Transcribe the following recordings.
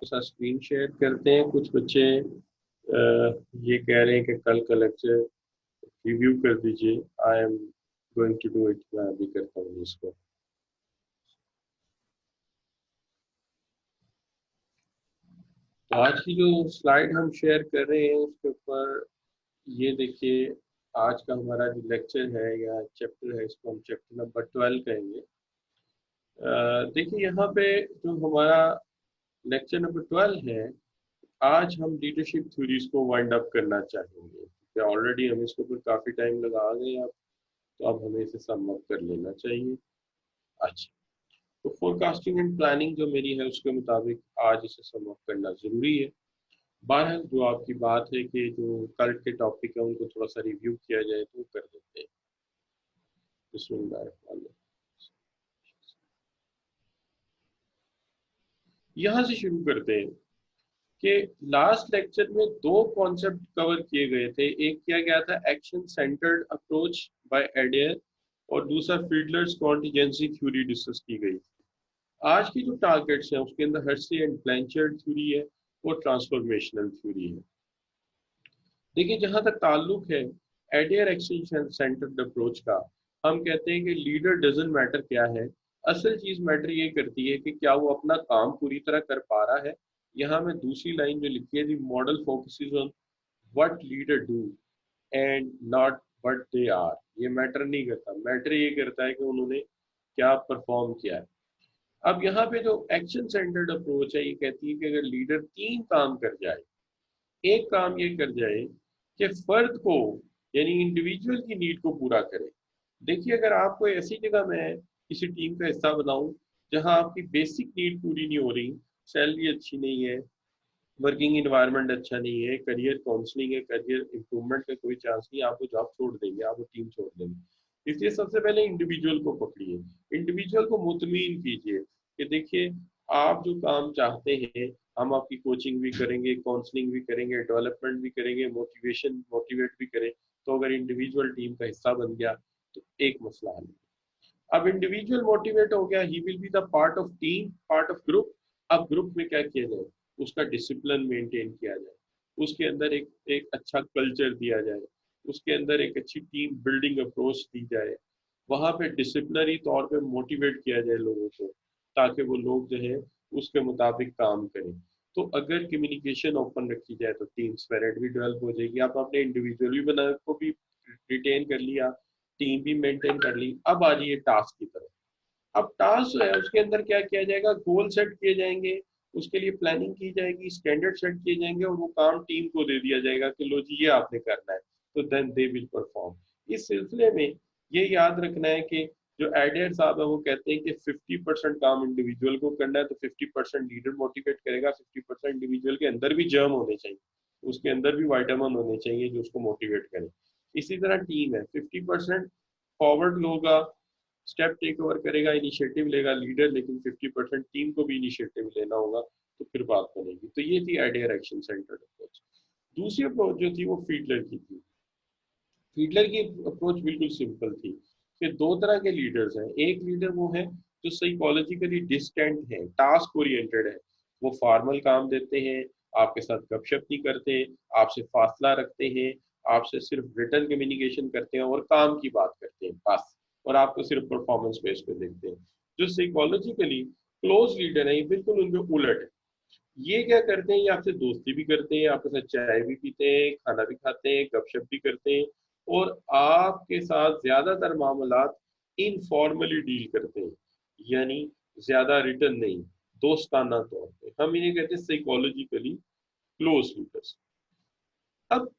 साथ screen share करते हैं। कुछ बच्चे ये कह रहे हैं कि कल का लेक्चर रिव्यू कर दीजिए। I am going to do it. मैं अभी करता हूँ इसको। तो आज की जो स्लाइड हम शेयर कर रहे हैं उसके ऊपर ये देखिए, आज का हमारा जो लेक्चर है या चैप्टर है, इसको हम चैप्टर नंबर 12 कहेंगे। देखिए यहाँ पे जो हमारा लेक्चर नंबर 12 है, आज हम लीडरशिप थ्योरीज को वाइंड अप करना चाहेंगे, क्योंकि ऑलरेडी हम इसके ऊपर काफी टाइम लगा गए अब। तो अब हमें इसे सम अप कर लेना चाहिए। अच्छा, तो फोरकास्टिंग एंड प्लानिंग जो मेरी है उसके मुताबिक आज इसे सम अप करना जरूरी है। बहरहाल जो आपकी बात है कि जो कल के टॉपिक है उनको थोड़ा सा रिव्यू किया जाए तो कर देते हैं। बिस्मिल्लाह। यहाँ से शुरू करते हैं कि लास्ट लेक्चर में दो कॉन्सेप्ट कवर किए गए थे। एक किया गया था action centred approach by adhere, और दूसरा फील्डर्स कॉन्टिजेंसी थ्योरी डिस्कस की गई। आज की जो टारगेट्स हैं उसके अंदर हर्सी एंड ब्लैंचर्ड थ्योरी है और ट्रांसफॉर्मेशनल थ्योरी है। देखिए, जहां तक ताल्लुक है एडेयर एक्शन सेंटर्ड अप्रोच का, हम कहते हैं कि लीडर डजंट मैटर क्या है, असल चीज मैटर ये करती है कि क्या वो अपना काम पूरी तरह कर पा रहा है। यहाँ में दूसरी लाइन जो लिखी है, the model focuses on what leader do and not what they are. ये मैटर नहीं करता, मैटर ये करता है कि उन्होंने क्या परफॉर्म किया है। अब यहाँ पे जो एक्शन सेंटर्ड अप्रोच है, ये कहती है कि अगर लीडर तीन काम कर जाए। एक काम ये कर जाए कि फर्द को, यानी इंडिविजुअल की नीड को पूरा करे। देखिए, अगर आपको ऐसी जगह में किसी टीम का हिस्सा बनाऊं जहां आपकी बेसिक नीड पूरी नहीं हो रही, सैलरी अच्छी नहीं है, वर्किंग इन्वायरमेंट अच्छा नहीं है, करियर काउंसलिंग है, करियर इंप्रूवमेंट का कोई चांस नहीं, आप वो जॉब छोड़ देंगे, आप वो टीम छोड़ देंगे। इसलिए सबसे पहले इंडिविजुअल को पकड़िए, इंडिविजुअल को मुतमीन कीजिए कि देखिए, आप जो काम चाहते हैं हम आपकी कोचिंग भी करेंगे, काउंसलिंग भी करेंगे, डेवलपमेंट भी करेंगे, मोटिवेट भी करें। तो अगर इंडिविजुअल टीम का हिस्सा बन गया तो एक मसला हल। अब इंडिविजुअल मोटिवेट हो गया, he will be the part of team, part of group. अब ग्रुप में क्या किया जाए, उसका डिसिप्लिन मेंटेन किया जाए, उसके अंदर एक एक अच्छा कल्चर दिया जाए, उसके अंदर एक अच्छी टीम बिल्डिंग अप्रोच दी जाए, वहां पे डिसिप्लिनरी तौर पे मोटिवेट किया जाए लोगों को, ताकि वो लोग जो है उसके मुताबिक काम करें। तो अगर कम्युनिकेशन ओपन रखी जाए तो टीम स्पिरिट भी डेवलप हो जाएगी। आप अपने इंडिविजुअल भी बना को भी रिटेन कर लिया, टीम भी मेंटेन कर ली। अब आ जाइए टास्क की तरफ। अब टास्क जो है उसके अंदर क्या किया जाएगा, गोल सेट किए जाएंगे, उसके लिए प्लानिंग की जाएगी, स्टैंडर्ड सेट किए जाएंगे, और वो काम टीम को दे दिया जाएगा कि लो जी, ये आपने करना है। तो देन दे विल परफॉर्म। इस सिलसिले में ये याद रखना है कि जो एडियर साहब है वो कहते हैं कि 50% काम इंडिविजुअल को करना है, तो 50% लीडर मोटिवेट करेगा, 50% इंडिविजुअल के अंदर भी जर्म होने चाहिए, उसके अंदर भी वाइटामिन होने चाहिए जो उसको मोटिवेट करें। इसी तरह टीम है, 50% फॉरवर्ड होगा, स्टेप टेक ओवर करेगा, इनिशिएटिव लेगा लीडर, लेकिन 50% टीम को भी इनिशिएटिव लेना होगा, तो फिर बात बनेगी। तो ये थी आइडिया एक्शन सेंटर्ड अप्रोच। दूसरी अप्रोच जो थी वो फीडलर की थी। फीडलर की अप्रोच बिल्कुल सिंपल थी कि दो तरह के लीडर्स हैं। एक लीडर वो है जो साइकोलॉजिकली डिस्टेंट है, टास्क ओरिएंटेड है, वो फॉर्मल काम देते हैं, आपके साथ गपशप नहीं करते, आपसे फासला रखते हैं, आपसे सिर्फ रिटर्न कम्युनिकेशन करते हैं और काम की बात करते हैं बस, और आपको सिर्फ परफॉर्मेंस बेस पे देखते हैं। जो साइकोलॉजिकली क्लोज लीडर है, ये बिल्कुल उनके उलट है। ये क्या करते हैं, ये आपसे दोस्ती भी करते हैं, आपके साथ चाय भी पीते हैं, खाना भी खाते हैं, गपशप भी करते हैं, और आपके साथ ज्यादातर मामलात इनफॉर्मली डील करते हैं, यानी ज्यादा रिटर्न नहीं, दोस्ताना तौर पे। हम इन्हें कहते हैं साइकोलॉजिकली क्लोज लीडर्स। अब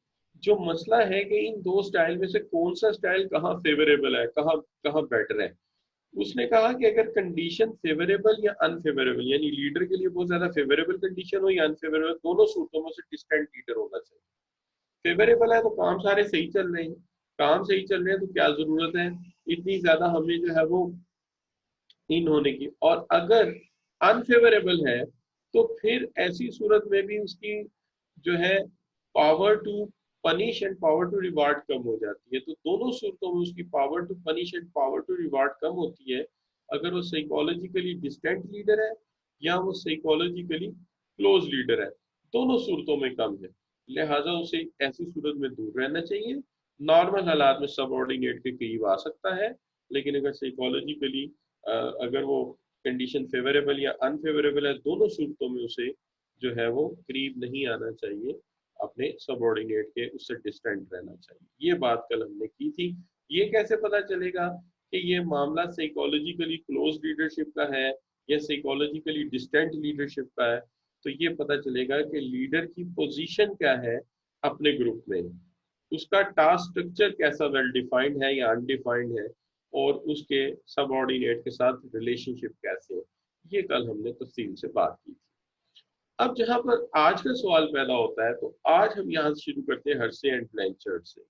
जो मसला है कि इन दो स्टाइल में से कौन सा स्टाइल कहाँ फेवरेबल है, कहाँ कहाँ बेटर है। उसने कहा कि अगर कंडीशन फेवरेबल या अनफेवरेबल, यानी लीडर के लिए बहुत ज्यादा फेवरेबल कंडीशन हो या अनफेवरेबल, दोनों सूरतों में से डिस्टेंट लीडर होना चाहिए। फेवरेबल है तो काम सारे सही चल रहे हैं, काम सही चल रहे हैं, तो क्या जरूरत है इतनी ज्यादा हमें जो है वो इन होने की। और अगर अनफेवरेबल है तो फिर ऐसी सूरत में भी उसकी जो है power to punish and power to reward कम हो जाती है। तो दोनों सूरतों में उसकी power to punish and power to reward कम होती है, अगर वो साइकोलॉजिकली डिस्टेंट लीडर है या वो साइकोलॉजिकली क्लोज लीडर है, दोनों सूरतों में कम है, लिहाजा उसे ऐसी सूरत में दूर रहना चाहिए। नॉर्मल हालात में सबऑर्डिनेट के करीब आ सकता है, लेकिन अगर साइकोलॉजिकली अगर वो कंडीशन फेवरेबल या अनफेवरेबल है, दोनों सूरतों में उसे जो है वो करीब नहीं आना चाहिए, अपने सबऑर्डिनेट के उससे डिस्टेंट रहना चाहिए। ये बात कल हमने की थी। ये कैसे पता चलेगा कि ये मामला साइकोलॉजिकली क्लोज लीडरशिप का है या साइकोलॉजिकली डिस्टेंट लीडरशिप का है? तो ये पता चलेगा कि लीडर की पोजीशन क्या है अपने ग्रुप में, उसका टास्क स्ट्रक्चर कैसा वेल डिफाइंड है या अनडिफाइंड है, और उसके सबऑर्डिनेट के साथ रिलेशनशिप कैसे है। ये कल हमने तफसील से बात की थी। अब जहां पर आज का सवाल पैदा होता है, तो आज हम यहाँ से शुरू करते हैं हर्से एंड ब्लैंचर्ड से।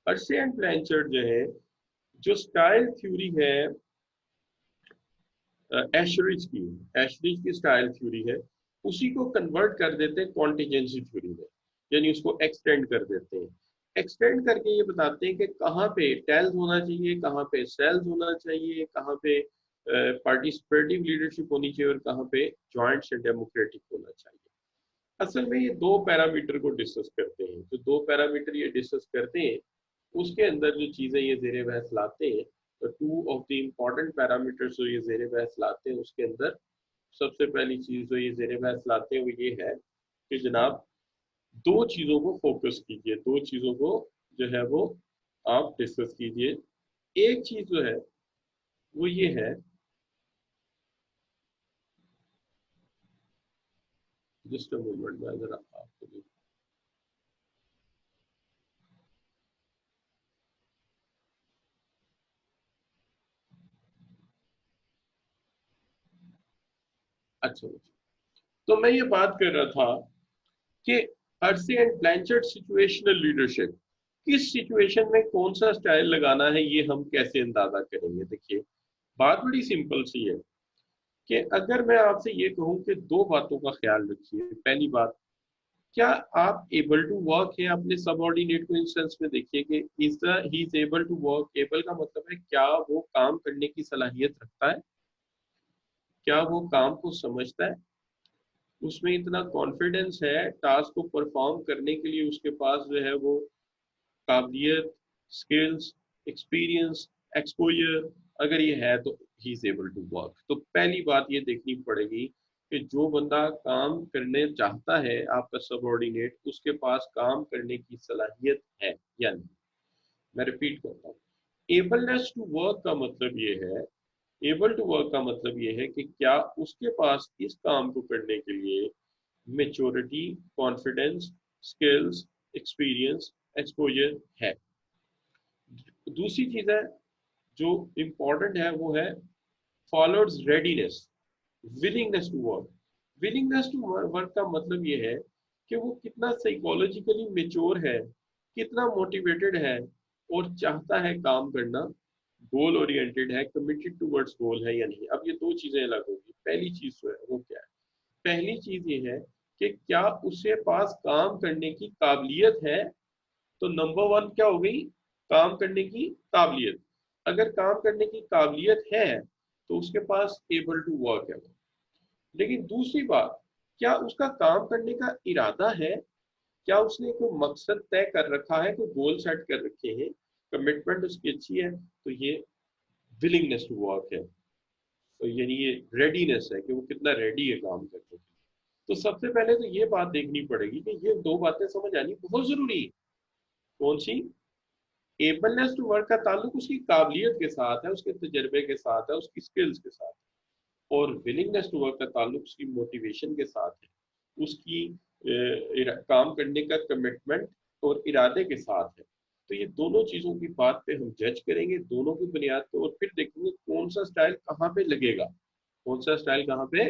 हर्से एंड ब्लैंचर्ड जो है, जो स्टाइल थ्योरी है एशरिज की स्टाइल थ्योरी है, उसी को कन्वर्ट कर देते हैं कॉन्टिजेंसी थ्योरी में, यानी उसको एक्सटेंड कर देते हैं। एक्सटेंड करके ये बताते हैं कि कहाँ पे टेल्स होना चाहिए, कहाँ पे सेल्स होना चाहिए, कहाँ पे पार्टिसिपेटिव लीडरशिप होनी चाहिए और कहाँ पे जॉइंट से डेमोक्रेटिक होना चाहिए। असल में ये दो पैरामीटर को डिस्कस करते हैं। जो दो पैरामीटर ये डिस्कस करते हैं, उसके अंदर जो चीजें ये जेर बहस लाते हैं, तो two of the important parameters जो ये जेर बहस लाते हैं, उसके अंदर सबसे पहली चीज जो ये जेर बहस लाते हैं वो ये है कि जनाब दो चीजों को फोकस कीजिए, दो चीजों को जो है वो आप डिस्कस कीजिए। एक चीज जो है वो ये है, जस्ट अ मोमेंट में जरा आपको, अच्छा, तो मैं ये बात कर रहा था कि Hershey and Blanchard situational leadership, किस सिचुएशन में कौन सा स्टाइल लगाना है, ये हम कैसे अंदाजा करेंगे। देखिए, बात बड़ी सिंपल सी है कि अगर मैं आपसे ये कहूं कि दो बातों का ख्याल रखिए। पहली बात, क्या आप एबल टू वर्क है अपने सबऑर्डिनेट को इन सेंस में देखिए कि is the he is able to work. Able का मतलब है क्या वो काम करने की सलाहियत रखता है, क्या वो काम को समझता है, उसमें इतना कॉन्फिडेंस है टास्क को परफॉर्म करने के लिए, उसके पास जो है वो काबिलियत, स्किल्स, एक्सपीरियंस, एक्सपोजर अगर ये है, तो he is able to work. तो पहली बात ये देखनी पड़ेगी कि जो बंदा काम करने चाहता है, आपका सबऑर्डिनेट, उसके पास काम करने की सलाहियत है या नहीं। मैं रिपीट करता हूँ, एबलनेस टू वर्क का मतलब ये है, एबल टू वर्क का मतलब ये है कि क्या उसके पास इस काम को करने के लिए maturity, confidence, skills, experience, exposure है। दूसरी चीज है जो इम्पोर्टेंट है, वो है followers readiness, willingness to work. Willingness to work का मतलब ये है कि वो कितना साइकोलॉजिकली मेच्योर है, कितना मोटिवेटेड है और चाहता है काम करना, गोल ओरिएंटेड है, कमिटेड टूवर्ड्स गोल है या नहीं। अब ये दो चीजें अलग होगी। पहली चीज जो है वो क्या है? पहली चीज ये है कि क्या उसके पास काम करने की काबिलियत है। तो नंबर वन क्या हो गई? काम करने की काबिलियत। अगर काम करने की काबिलियत है तो उसके पास एबल टू वर्क है। लेकिन दूसरी बात, क्या उसका काम करने का इरादा है, क्या उसने कोई मकसद तय कर रखा है, कोई गोल सेट कर रखे हैं, कमिटमेंट उसकी अच्छी है, तो ये विलिंगनेस टू वर्क है। तो यानी ये रेडीनेस है कि वो कितना रेडी है काम करने के लिए। तो सबसे पहले तो ये बात देखनी पड़ेगी कि ये दो बातें समझ आनी बहुत जरूरी है। कौन सी? एबलनेस टू वर्क का ताल्लुक उसकी काबिलियत के साथ है, उसके तजर्बे के साथ है, उसकी स्किल्स के साथ है। और विलिंगनेस टू वर्क का ताल्लुक उसकी मोटिवेशन के साथ है, उसकी काम करने का कमिटमेंट और इरादे के साथ है। तो ये दोनों चीजों की बात पे हम जज करेंगे, दोनों की बुनियाद पे, और फिर देखेंगे कौन सा स्टाइल कहाँ पे लगेगा, कौन सा स्टाइल कहाँ पे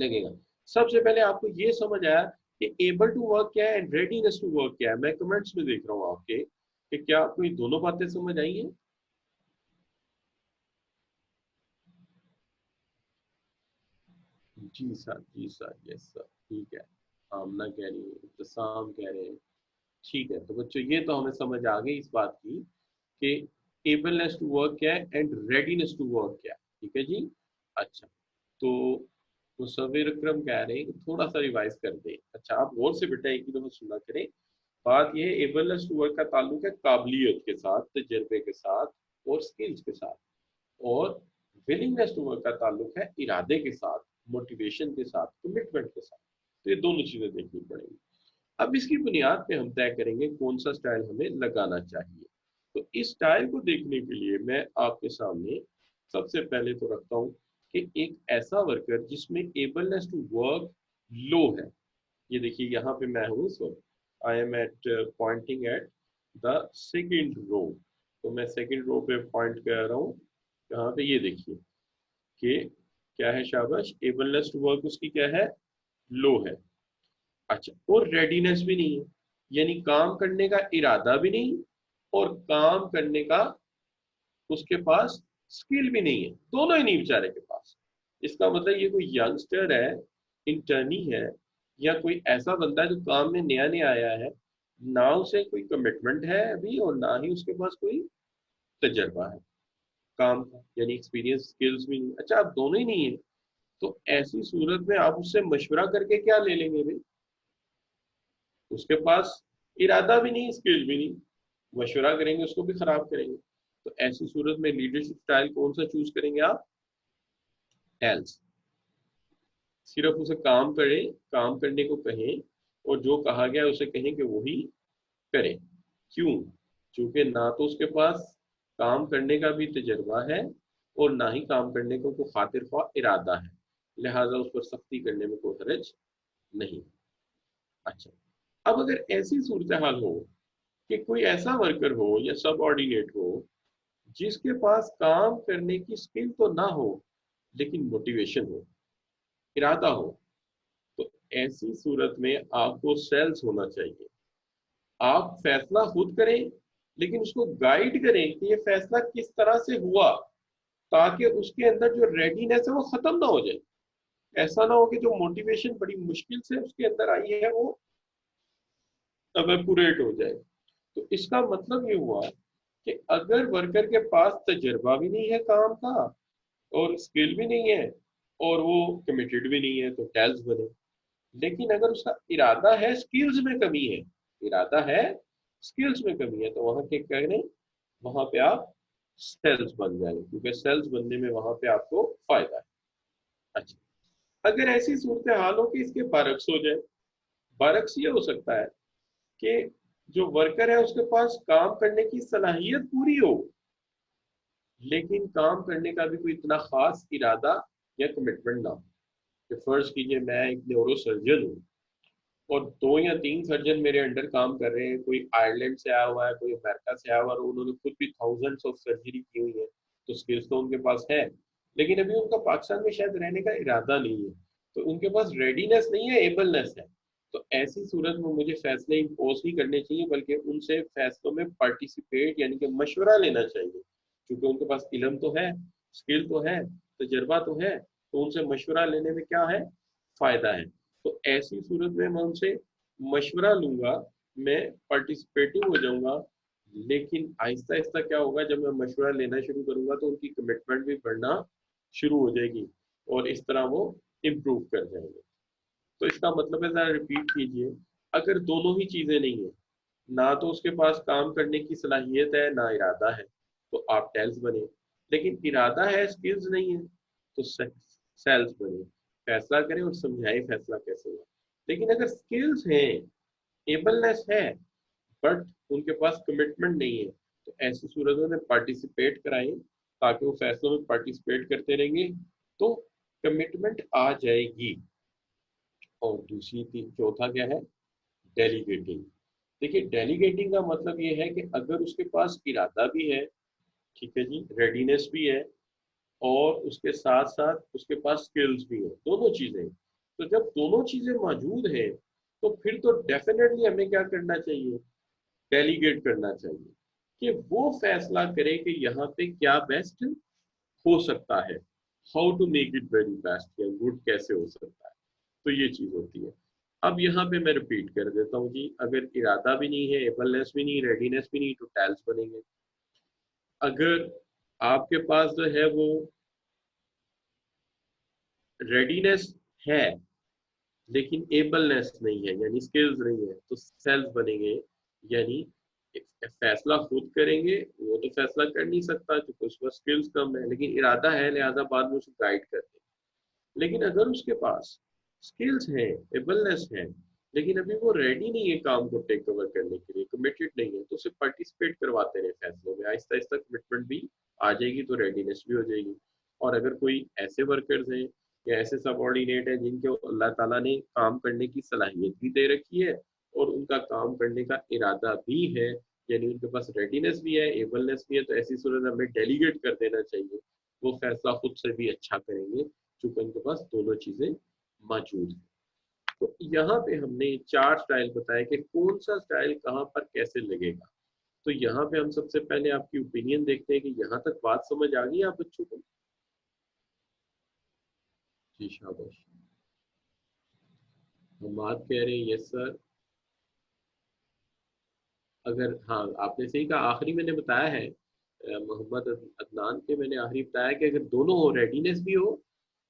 लगेगा। सबसे पहले आपको ये समझ आया कि एबल टू वर्क क्या है एंड रेडीनेस टू वर्क क्या है। मैं कमेंट्स में देख रहा हूँ आपके कि क्या आपको ये दोनों बातें समझ आई हैं? जी सर, जी सर, यस सर, ठीक है। आमना कह रही है, इब्तिसाम कह रहे हैं। ठीक है, तो बच्चों ये तो हमें समझ आ गई इस बात की कि एबलनेस टू वर्क क्या है एंड रेडीनेस टू वर्क क्या है। ठीक है जी। अच्छा, तो मुसव्विर अकरम कह रहे हैं कि थोड़ा सा रिवाइज कर दे। अच्छा, आप गौर से बेटा एक ही दफा सुना करें। बात यह है एबलनेस टू वर्क का ताल्लुक है काबिलियत के साथ, तजर्बे के साथ और स्किल्स के साथ। और विलिंगनेस टू वर्क का ताल्लुक है इरादे के साथ, मोटिवेशन के साथ, कमिटमेंट के साथ। तो ये दोनों चीजें देखनी पड़ेंगी। अब इसकी बुनियाद पे हम तय करेंगे कौन सा स्टाइल हमें लगाना चाहिए। तो इस स्टाइल को देखने के लिए मैं आपके सामने सबसे पहले तो रखता हूँ कि एक ऐसा वर्कर जिसमें एबलनेस टू वर्क लो है। ये देखिए यहाँ पे मैं हूँ इस वक्त, I am at pointing at the second row. तो मैं सेकेंड रो पे पॉइंट कर रहा हूँ। यहाँ पे ये देखिए कि क्या है, शाबाश, एबलनेस टू वर्क उसकी क्या है, लो है। अच्छा, और रेडीनेस भी नहीं है, यानी काम करने का इरादा भी नहीं और काम करने का उसके पास स्किल भी नहीं है, दोनों ही नहीं बेचारे के पास। इसका मतलब ये कोई यंगस्टर है, इंटर्नी है, या कोई ऐसा बंदा है जो काम में नया नया आया है, ना उसे कोई कमिटमेंट है अभी और ना ही उसके पास कोई तजर्बा है काम का, यानी एक्सपीरियंस, स्किल्स भी नहीं। अच्छा, आप दोनों ही नहीं है, तो ऐसी सूरत में आप उससे मशवरा करके क्या ले लेंगे भाई? उसके पास इरादा भी नहीं, स्किल भी नहीं, मशवरा करेंगे उसको भी खराब करेंगे। तो ऐसी सूरत में लीडरशिप स्टाइल कौन सा चूज करेंगे आप? एल्स। सिर्फ उसे काम करे, काम करने को कहें और जो कहा गया उसे कहें कि वही करें। क्यों? क्योंकि ना तो उसके पास काम करने का भी तजर्बा है और ना ही काम करने को कोई खातिर ख्वाह इरादा है, लिहाजा उस पर सख्ती करने में कोई हर्ज नहीं। अच्छा, अब अगर ऐसी सूरत हाल हो कि कोई ऐसा वर्कर हो या सब ऑर्डिनेट हो जिसके पास काम करने की स्किल तो ना हो लेकिन मोटिवेशन हो, इरादा हो, तो ऐसी सूरत में आपको सेल्स होना चाहिए। आप फैसला खुद करें लेकिन उसको गाइड करें कि ये फैसला किस तरह से हुआ, ताकि उसके अंदर जो रेडीनेस है वो खत्म ना हो जाए। ऐसा ना हो कि जो मोटिवेशन बड़ी मुश्किल से उसके अंदर आई है वो एवेपोरेट हो जाए। तो इसका मतलब ये हुआ कि अगर वर्कर के पास तजर्बा भी नहीं है काम का और स्किल भी नहीं है और वो कमिटेड भी नहीं है, तो टेल्स बने। लेकिन अगर उसका इरादा है, स्किल्स में कमी है, इरादा है, स्किल्स में कमी है, तो वहां क्या करें, वहां पे आप सेल्स बन जाएंगे, क्योंकि सेल्स बनने में वहां पे आपको फायदा है। अच्छा, अगर ऐसी सूरत हाल हो कि इसके बरक्स हो जाए। बरक्स ये हो सकता है कि जो वर्कर है उसके पास काम करने की सलाहियत पूरी हो लेकिन काम करने का भी कोई इतना खास इरादा या कमिटमेंट ना हो। कि फर्ज कीजिए मैं एक न्यूरो सर्जन हूँ और दो या तीन सर्जन मेरे अंडर काम कर रहे हैं, कोई आयरलैंड से आया हुआ है, कोई अमेरिका से आया हुआ है, और उन्होंने खुद भी थाउजेंड्स ऑफ सर्जरी की हुई है, तो स्किल्स तो उनके पास है, लेकिन अभी उनका पाकिस्तान में शायद रहने का इरादा नहीं है, तो उनके पास रेडीनेस नहीं है, एबलनेस है। तो ऐसी सूरत में मुझे फैसले इम्पोज नहीं करने चाहिए बल्कि उनसे फैसलों में पार्टिसिपेट यानी कि मशवरा लेना चाहिए, क्योंकि उनके पास इलम तो है, स्किल तो है, तजर्बा तो है, तो उनसे मशवरा लेने में क्या है, फायदा है। तो ऐसी सूरत में मैं उनसे मशवरा लूंगा, मैं पार्टिसिपेटिव हो जाऊंगा। लेकिन आहिस्ता आहिस्ता क्या होगा, जब मैं मशवरा लेना शुरू करूंगा तो उनकी कमिटमेंट भी बढ़ना शुरू हो जाएगी और इस तरह वो इम्प्रूव कर जाएंगे। तो इसका मतलब है, जरा रिपीट कीजिए, अगर दोनों ही चीजें नहीं है, ना तो उसके पास काम करने की सलाहियत है ना इरादा है, तो आप टेल्स बने। लेकिन इरादा है, स्किल्स नहीं है, तो सेल्स बने। फैसला करें और समझाएं फैसला कैसे हुआ। लेकिन अगर स्किल्स हैं, एबलनेस है, बट उनके पास कमिटमेंट नहीं है, तो ऐसी सूरत में पार्टिसिपेट कराएं, ताकि वो फैसलों में पार्टिसिपेट करते रहेंगे, तो कमिटमेंट आ जाएगी। और दूसरी तीन चौथा क्या है, डेलीगेटिंग। देखिए, डेलीगेटिंग का मतलब ये है कि अगर उसके पास इरादा भी है, ठीक है जी, रेडीनेस भी है, और उसके साथ साथ उसके पास स्किल्स भी है, दोनों चीजें, तो जब दोनों चीजें मौजूद हैं तो फिर तो डेफिनेटली हमें क्या करना चाहिए, डेलीगेट करना चाहिए कि वो फैसला करे कि यहाँ पे क्या बेस्ट हो सकता है, how to make it very best या गुड कैसे हो सकता है। तो ये चीज होती है। अब यहाँ पे मैं रिपीट कर देता हूँ जी, अगर इरादा भी नहीं है, एबलनेस भी नहीं, रेडीनेस भी नहीं, तो टैल्स बनेंगे। अगर आपके पास जो है वो रेडीनेस है लेकिन एबलनेस नहीं है यानी स्किल्स नहीं है, तो सेल्स बनेंगे। यानी फैसला खुद करेंगे, वो तो फैसला कर नहीं सकता क्योंकि उसका स्किल्स कम है, लेकिन इरादा है, लिहाजा बाद में उसे गाइड करते हैं। लेकिन अगर उसके पास स्किल्स है, एबलनेस है, लेकिन अभी वो रेडी नहीं है काम को टेक ओवर करने के लिए, कमिटेड नहीं है, तो उसे पार्टिसिपेट करवाते रहे फैसलों में, आहिस्ता आहिस्ता कमिटमेंट भी आ जाएगी, तो रेडीनेस भी हो जाएगी। और अगर कोई ऐसे वर्कर्स हैं या ऐसे सबऑर्डिनेट है जिनको अल्लाह ताला ने काम करने की सलाहियत भी दे रखी है और उनका काम करने का इरादा भी है, यानी उनके पास रेडीनेस भी है, एबलनेस भी है, तो ऐसी सूरत में हमें डेलीगेट कर देना चाहिए। वो फैसला खुद से भी अच्छा करेंगे क्योंकि उनके पास दोनों चीजें मौजूद है। तो यहाँ पे हमने 4 स्टाइल बताया कि कौन सा स्टाइल कहाँ पर कैसे लगेगा। तो यहाँ पे हम सबसे पहले आपकी ओपिनियन देखते हैं कि यहाँ तक बात समझ आ गई आप बच्चों को? जी शाबाश। हम बात कह रहे हैं यस सर। अगर हाँ आपने सही कहा, आखिरी मैंने बताया है मोहम्मद अदनान के, मैंने आखिरी बताया कि अगर दोनों हो, रेडीनेस भी हो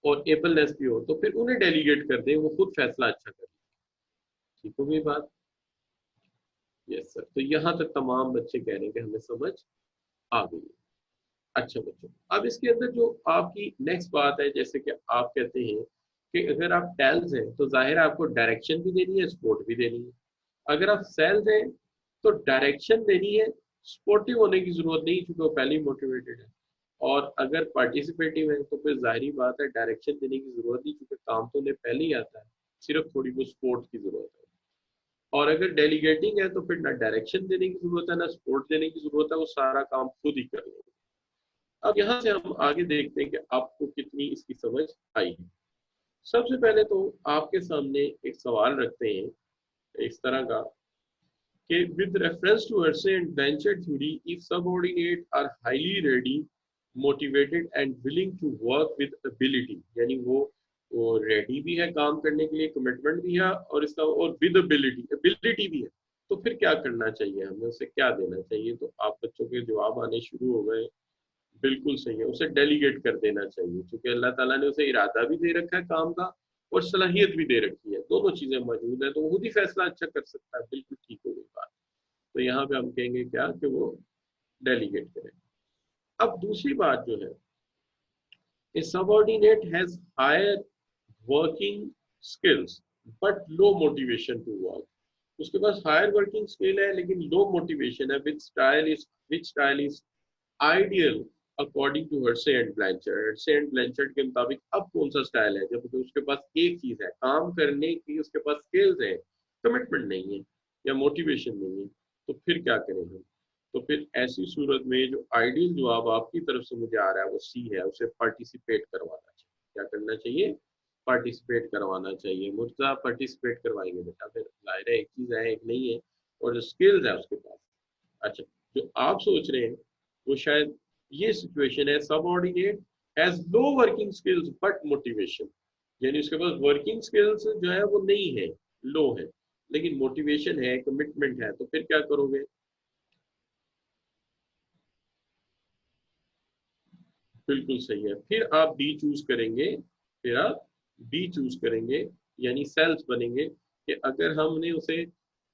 और एबलनेस भी हो, तो फिर उन्हें डेलीगेट कर दें, वो खुद फैसला अच्छा करें। ठीक हो गई बात? Yes sir. तो यहाँ तक तमाम बच्चे कह रहे हैं कि हमें समझ आ गई है। अच्छा बच्चों, अब इसके अंदर जो आपकी नेक्स्ट बात है, जैसे कि आप कहते हैं कि अगर आप टेल्स हैं तो जाहिर है आपको डायरेक्शन भी देनी है, सपोर्ट भी देनी है। अगर आप सेल्स हैं तो डायरेक्शन देनी है, सपोर्टिव होने की जरूरत नहीं क्योंकि वो पहले ही मोटिवेटेड है। और अगर पार्टिसिपेटिव है तो फिर जाहिर बात है डायरेक्शन देने की जरूरत नहीं क्योंकि काम तो उन्हें पहले ही आता है, सिर्फ थोड़ी बहुत सपोर्ट की जरूरत है। और अगर डेलीगेटिंग है तो फिर ना डायरेक्शन देने की जरूरत है ना सपोर्ट देने की जरूरत है, वो सारा काम खुद ही कर लेंगे। अब यहाँ से हम आगे देखते हैं कि आपको कितनी इसकी समझ आई है। सबसे पहले तो आपके सामने एक सवाल रखते हैं इस तरह का कि with reference to Hersey and Blanchard theory, if subordinates are highly ready, motivated and willing to work with ability, यानी वो रेडी भी है काम करने के लिए, कमिटमेंट भी है और इसका और विद एबिलिटी, एबिलिटी भी है, तो फिर क्या करना चाहिए, हमें उसे क्या देना चाहिए? तो आप बच्चों के जवाब आने शुरू हो गए। बिल्कुल सही है, उसे डेलीगेट कर देना चाहिए क्योंकि अल्लाह ताला ने उसे इरादा भी दे रखा है काम का और सलाहियत भी दे रखी है, दोनों चीजें मौजूद है, तो वो खुद ही फैसला अच्छा कर सकता है। बिल्कुल ठीक हो गई बात। तो यहाँ पे हम कहेंगे क्या कि वो डेलीगेट करें। अब दूसरी बात जो है, a subordinate has higher working skills but low motivation to work. उसके पास हायर वर्किंग स्किल है लेकिन लो मोटिवेशन है। Which style is ideal according to Hersey and Blanchard. Hersey and Blanchard के मुताबिक अब कौन सा स्टाइल है जब उसके पास एक चीज है, काम करने की उसके पास स्किल्स है, कमिटमेंट नहीं है या मोटिवेशन नहीं है, तो फिर क्या करें हम? तो फिर ऐसी सूरत में जो आइडियल जवाब आपकी तरफ से मुझे आ रहा है वो सी है, उसे पार्टिसिपेट करवाना चाहिए। क्या करना चाहिए? पार्टिसिपेट करवाना चाहिए। मुर्जा पार्टिसिपेट करवाएंगे बेटा, फिर जाहिर है एक चीज है एक नहीं है, और जो स्किल्स है उसके पास। अच्छा, जो आप सोच रहे हैं वो शायद ये सिचुएशन है, subordinate has low working skills but motivation, यानी उसके पास वर्किंग स्किल्स जो है वो नहीं है, लो है, लेकिन मोटिवेशन है, कमिटमेंट है, तो फिर क्या करोगे? बिल्कुल सही है, फिर आप डी चूज करेंगे। फिर आप डी चूज करेंगे, यानी सेल्स बनेंगे कि अगर हमने उसे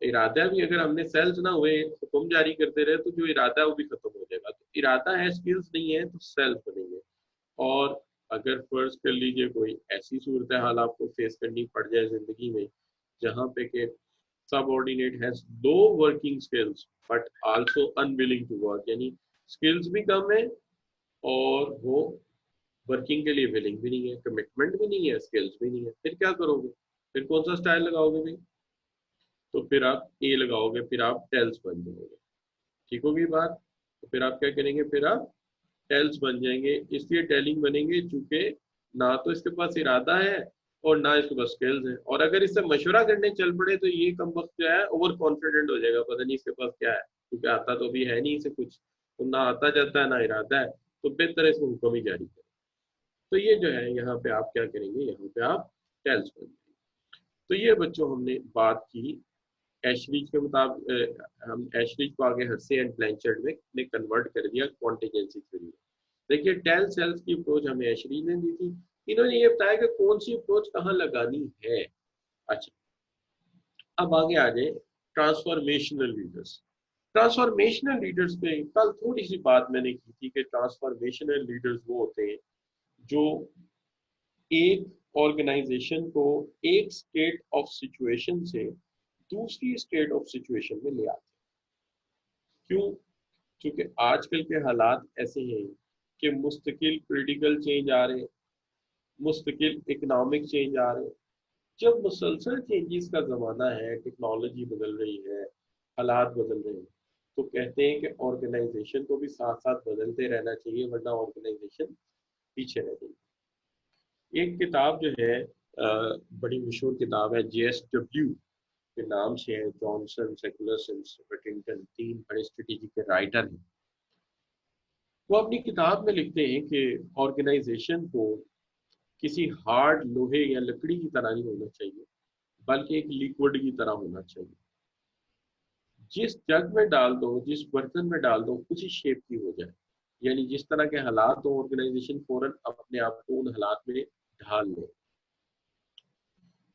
इरादा भी, अगर हमने सेल्स ना हुए हुक्म जारी करते रहे तो जो इरादा है वो भी खत्म हो जाएगा। तो इरादा है, स्किल्स नहीं है, तो सेल्स बनेंगे। और अगर फर्ज कर लीजिए कोई ऐसी सूरत हाल आपको फेस करनी पड़ जाए जिंदगी में जहाँ पे के subordinate has low working skills but also unwilling to work, यानी स्किल्स भी कम है और वो वर्किंग के लिए विलिंग भी नहीं है, कमिटमेंट भी नहीं है, स्किल्स भी नहीं है, फिर क्या करोगे? फिर कौन सा स्टाइल लगाओगे भाई? तो फिर आप ए लगाओगे, फिर आप टेल्स बन जाओगे। ठीक होगी बात? तो फिर आप क्या करेंगे? फिर आप टेल्स बन जाएंगे। इसलिए टेलिंग बनेंगे चूंकि ना तो इसके पास इरादा है और ना इसके पास स्किल्स है, और अगर इससे मशवरा करने चल पड़े तो ये कम वक्त जो है ओवर कॉन्फिडेंट हो जाएगा, पता नहीं इसके पास क्या है, क्योंकि आता तो भी है नहीं इसे कुछ, तो ना आता जाता है ना इरादा है, तो बेहतर है इसको हुक्म ही जारी करें। तो ये जो है यहाँ पे आप क्या करेंगे, यहाँ पे आप टेल्स बनेंगे। तो ये बच्चों हमने बात की एशरीज के मुताबिक, हम एशरीज को आगे हर्से एंड ब्लैंचर्ड में कन्वर्ट कर दिया कॉन्टिजेंसी थ्योरी में। देखिए टेल सेल्स की अप्रोच हमें एशरीज ने दी थी, इन्होंने ये बताया कि कौन सी अप्रोच कहाँ लगानी है। अच्छा, अब आगे आ जाए ट्रांसफॉर्मेशनल लीडर्स। ट्रांसफॉर्मेशनल लीडर्स पे कल थोड़ी सी बात मैंने की थी कि ट्रांसफॉर्मेशनल लीडर्स वो होते हैं जो एक ऑर्गेनाइजेशन को एक स्टेट ऑफ सिचुएशन से दूसरी स्टेट ऑफ सिचुएशन में ले आते हैं। क्यों? क्योंकि आजकल के हालात ऐसे हैं कि मुस्तकिल पॉलिटिकल चेंज आ रहे हैं, मुस्तकिल इकोनॉमिक चेंज आ रहे हैं। जब मुसलसल चेंजेस का ज़माना है, टेक्नोलॉजी बदल रही है, हालात बदल रहे हैं, तो कहते हैं कि ऑर्गेनाइजेशन को भी साथ साथ बदलते रहना चाहिए, वरना ऑर्गेनाइजेशन पीछे रह जाएगी। एक किताब जो है बड़ी मशहूर किताब है, JSW के नाम से है, जॉनसन, सेकुलस, बटिंगटन, तीन बड़े स्ट्रेटेजी के राइटर हैं। वो अपनी किताब में लिखते हैं कि ऑर्गेनाइजेशन को किसी हार्ड लोहे या लकड़ी की तरह नहीं होना चाहिए, बल्कि एक लिक्विड की तरह होना चाहिए। जिस जग में डाल दो, जिस बर्तन में डाल दो, उसी शेप की हो जाए। यानी जिस तरह के हालात हो, ऑर्गेनाइजेशन फौरन अपने आप को उन हालात में ढाल ले।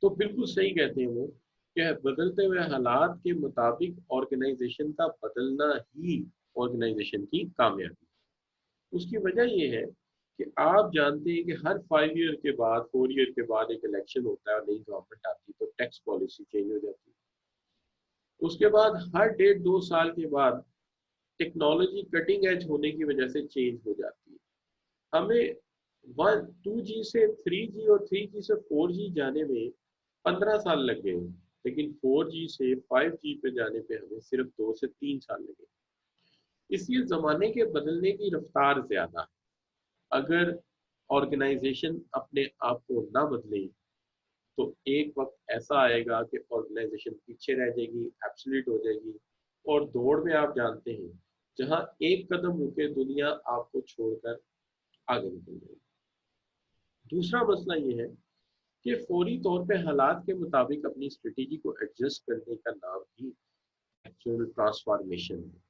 तो बिल्कुल सही कहते हैं वो कि बदलते हुए हालात के मुताबिक ऑर्गेनाइजेशन का बदलना ही ऑर्गेनाइजेशन की कामयाबी। उसकी वजह ये है कि आप जानते हैं कि हर 5 ईयर के बाद, 4 ईयर के बाद एक इलेक्शन होता है और नई गवर्नमेंट आती है, तो टैक्स पॉलिसी चेंज हो जाती है। उसके बाद हर 1.5-2 साल के बाद टेक्नोलॉजी कटिंग एज होने की वजह से चेंज हो जाती है। हमें 2G से 3G और 3G से 4G जाने में 15 साल लग गए, लेकिन 4G से 5G पे जाने पे हमें सिर्फ 2 से 3 साल लगे। इसलिए जमाने के बदलने की रफ्तार ज्यादा है। अगर ऑर्गेनाइजेशन अपने आप को ना बदले तो एक वक्त ऐसा आएगा कि ऑर्गेनाइजेशन पीछे रह जाएगी, एब्सोल्यूट हो जाएगी। और दौड़ में आप जानते हैं, जहां एक कदम रुके दुनिया आपको छोड़कर आगे निकल जाएगी। दूसरा मसला ये है कि फौरी तौर पे हालात के मुताबिक अपनी स्ट्रेटेजी को एडजस्ट करने का नाम ही एक्चुअल ट्रांसफॉर्मेशन है।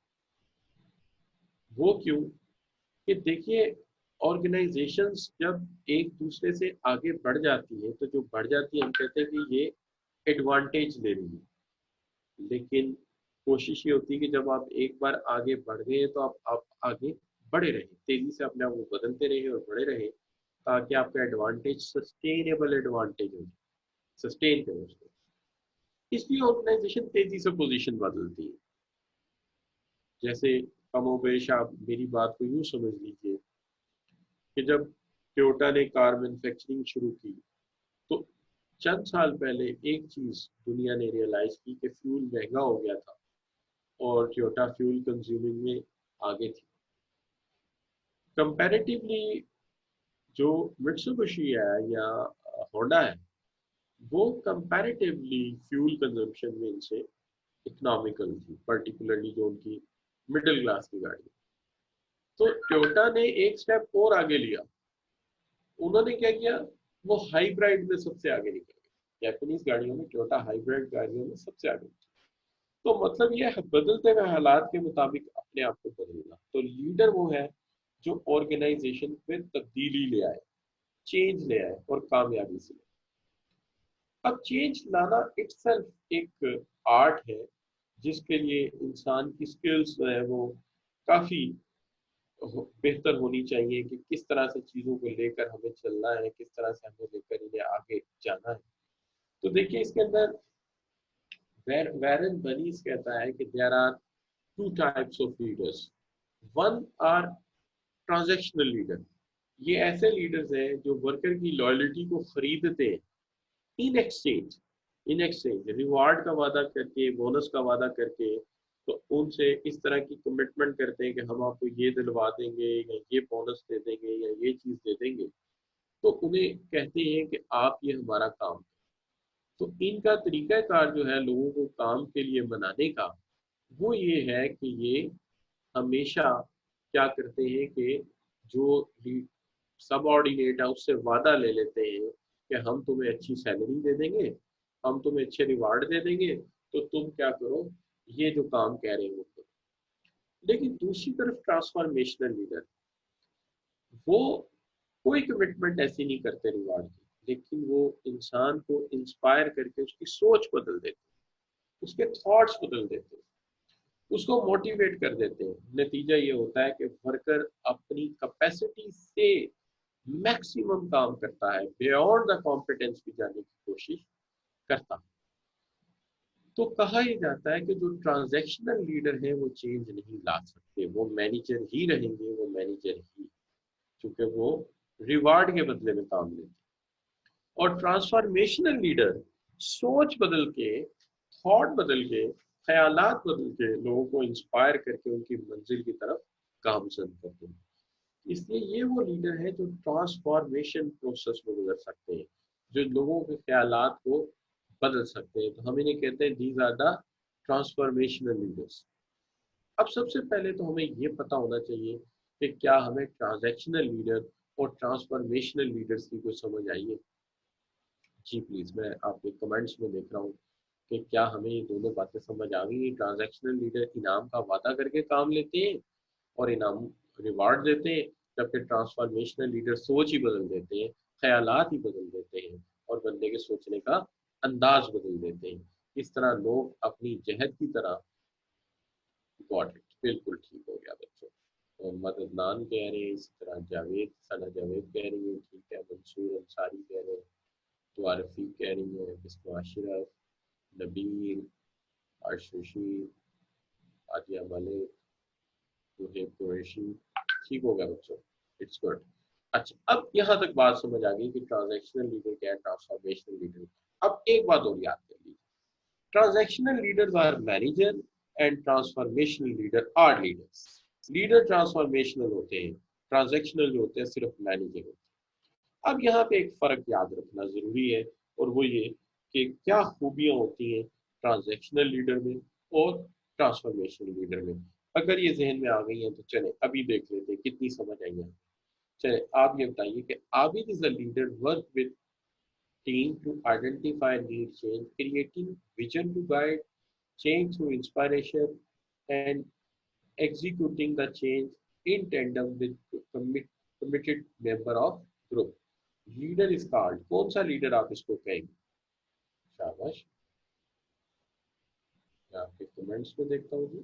वो क्यों? कि देखिए, ऑर्गेनाइजेशंस जब एक दूसरे से आगे बढ़ जाती है, तो जो बढ़ जाती है हम कहते हैं कि ये एडवांटेज ले रही है। लेकिन कोशिश ये होती है कि जब आप एक बार आगे बढ़ गए तो आप आगे बढ़े रहे, तेजी से अपने आप को बदलते रहे और बढ़े रहे, ताकि आपका एडवांटेज सस्टेनेबल एडवांटेज हो जाए, सस्टेन करें उसको। इसलिए ऑर्गेनाइजेशन तेजी से पोजीशन बदलती है। जैसे कमोबेश आप मेरी बात को यूं समझ लीजिए कि जब टोयोटा ने कार मैन्युफैक्चरिंग शुरू की, तो चंद साल पहले एक चीज दुनिया ने रियलाइज की कि फ्यूल महंगा हो गया था और टोयोटा फ्यूल कंज्यूमिंग में आगे थी कंपैरेटिवली। जो मित्सुबिशी है या होंडा है, वो कंपैरेटिवली फ्यूल कंजम्पशन में इनसे इकोनॉमिकल थी, पर्टिकुलरली जो उनकी मिडिल क्लास की गाड़ी। तो टोयोटा ने एक स्टेप और आगे लिया। उन्होंने क्या किया? वो हाइब्रिड में सबसे आगे निकल गए। जापानीज गाड़ियों में टोयोटा हाइब्रिड गाड़ियों में सबसे आगे। तो मतलब ये बदलते हुए हालात के मुताबिक अपने आप को बदलना। तो लीडर वो है जो ऑर्गेनाइजेशन में तब्दीली ले आए, चेंज ले आए और कामयाबी से। अब चेंज लाना इटसेल्फ एक आर्ट है, जिसके लिए इंसान की स्किल्स जो है वो काफी बेहतर होनी चाहिए कि किस तरह से चीजों को लेकर हमें चलना है, किस तरह से हमें लेकर इन्हें आगे जाना है। तो देखिए, इसके अंदर वैरन बनीस कहता है कि there are two types of leaders. One are transactional leader. ये ऐसे लीडर्स हैं जो वर्कर की लॉयल्टी को खरीदते हैं इन एक्सचेंज, रिवार्ड का वादा करके, बोनस का वादा करके। तो उनसे इस तरह की कमिटमेंट करते हैं कि हम आपको ये दिलवा देंगे या ये बोनस दे देंगे या ये चीज दे देंगे। तो उन्हें कहते हैं कि आप ये हमारा काम। तो इनका तरीकाकार जो है लोगों को काम के लिए मनाने का, वो ये है कि ये हमेशा क्या करते हैं कि जो सब ऑर्डिनेट है उससे वादा ले लेते हैं कि हम तुम्हें अच्छी सैलरी दे देंगे, हम तुम्हें अच्छे रिवार्ड दे देंगे, तो तुम क्या करो, ये जो काम कह रहे हो वो करो। लेकिन दूसरी तरफ ट्रांसफॉर्मेशनल लीडर, वो कोई कमिटमेंट ऐसी नहीं करते रिवार्ड की, लेकिन वो इंसान को इंस्पायर करके उसकी सोच बदल देते, उसके थॉट्स बदल देते, उसको मोटिवेट कर देते हैं। नतीजा ये होता है कि वर्कर अपनी कैपेसिटी से मैक्सिमम काम करता है, बियॉन्ड द कॉम्पिटेंस भी जाने की कोशिश करता है। तो कहा ही जाता है कि जो ट्रांजैक्शनल लीडर है वो चेंज नहीं ला सकते, वो मैनेजर ही रहेंगे, वो मैनेजर ही, क्योंकि वो रिवार्ड के बदले में काम लेते हैं। और ट्रांसफॉर्मेशनल लीडर सोच बदल के, थॉट बदल के, ख्यालात बदल के लोगों को इंस्पायर करके उनकी मंजिल की तरफ गामजन करते हैं। इसलिए ये वो लीडर है जो ट्रांसफॉर्मेशन प्रोसेस में गुजर सकते हैं, जो लोगों के ख्यालात को बदल सकते हैं। तो हम इन्हें कहते हैं these are the transformational leaders. अब सबसे पहले तो हमें ये पता होना चाहिए कि क्या हमें ट्रांजैक्शनल लीडर और ट्रांसफॉर्मेशनल लीडर्स की कोई समझ आई है। जी प्लीज, मैं आपके कमेंट्स में देख रहा हूँ कि क्या हमें ये दोनों बातें समझ आ गई। ट्रांजैक्शनल लीडर इनाम का वादा करके काम लेते हैं और इनाम रिवार्ड देते हैं, जबकि ट्रांसफॉर्मेशनल लीडर सोच ही बदल देते हैं, ख्यालात ही बदल देते हैं और बंदे के सोचने का अंदाज बदल देते हैं। इस तरह लोग अपनी जहद की तरह, गॉट इट, बिल्कुल ठीक हो गया बच्चों। मोहम्मद अदनान कह रहे हैं, इसी तरह जावेद, सना जावेद कह रही है ठीक है, मंसूर अंसारी कह रहे हैं, दुआ रफीक कह रही है, बिस्मा अशरफ, नबील, आशुशी, आदिया मलिक, सुहेब कुरैशी, ठीक हो गया बच्चों, इट्स गुड। अच्छा, अब यहाँ तक बात समझ आ गई कि ट्रांजैक्शनल लीडर क्या है, ट्रांसफॉर्मेशनल लीडर। अब एक बात और याद कर लीजिए, transactional leaders are manager and transformational leader are leaders. Leader transformational होते हैं, ट्रांजैक्शनल जो होते हैं सिर्फ मैनेजर होते हैं। अब यहाँ पे एक फर्क याद रखना जरूरी है, और वो ये कि क्या खूबियां होती हैं ट्रांजैक्शनल लीडर में और ट्रांसफॉर्मेशनल लीडर में। अगर ये जहन में आ गई है तो चले अभी देख लेते हैं कितनी समझ आई है। चले आप ये बताइए कि Abid is a leader work with team to identify need change, creating vision to guide change through inspiration, and executing the change in tandem with committed member of group. Leader is called, कौन सा leader आप इसको कहेंगे। शाबाश, मैं आपके comments में देखता हूँ जी।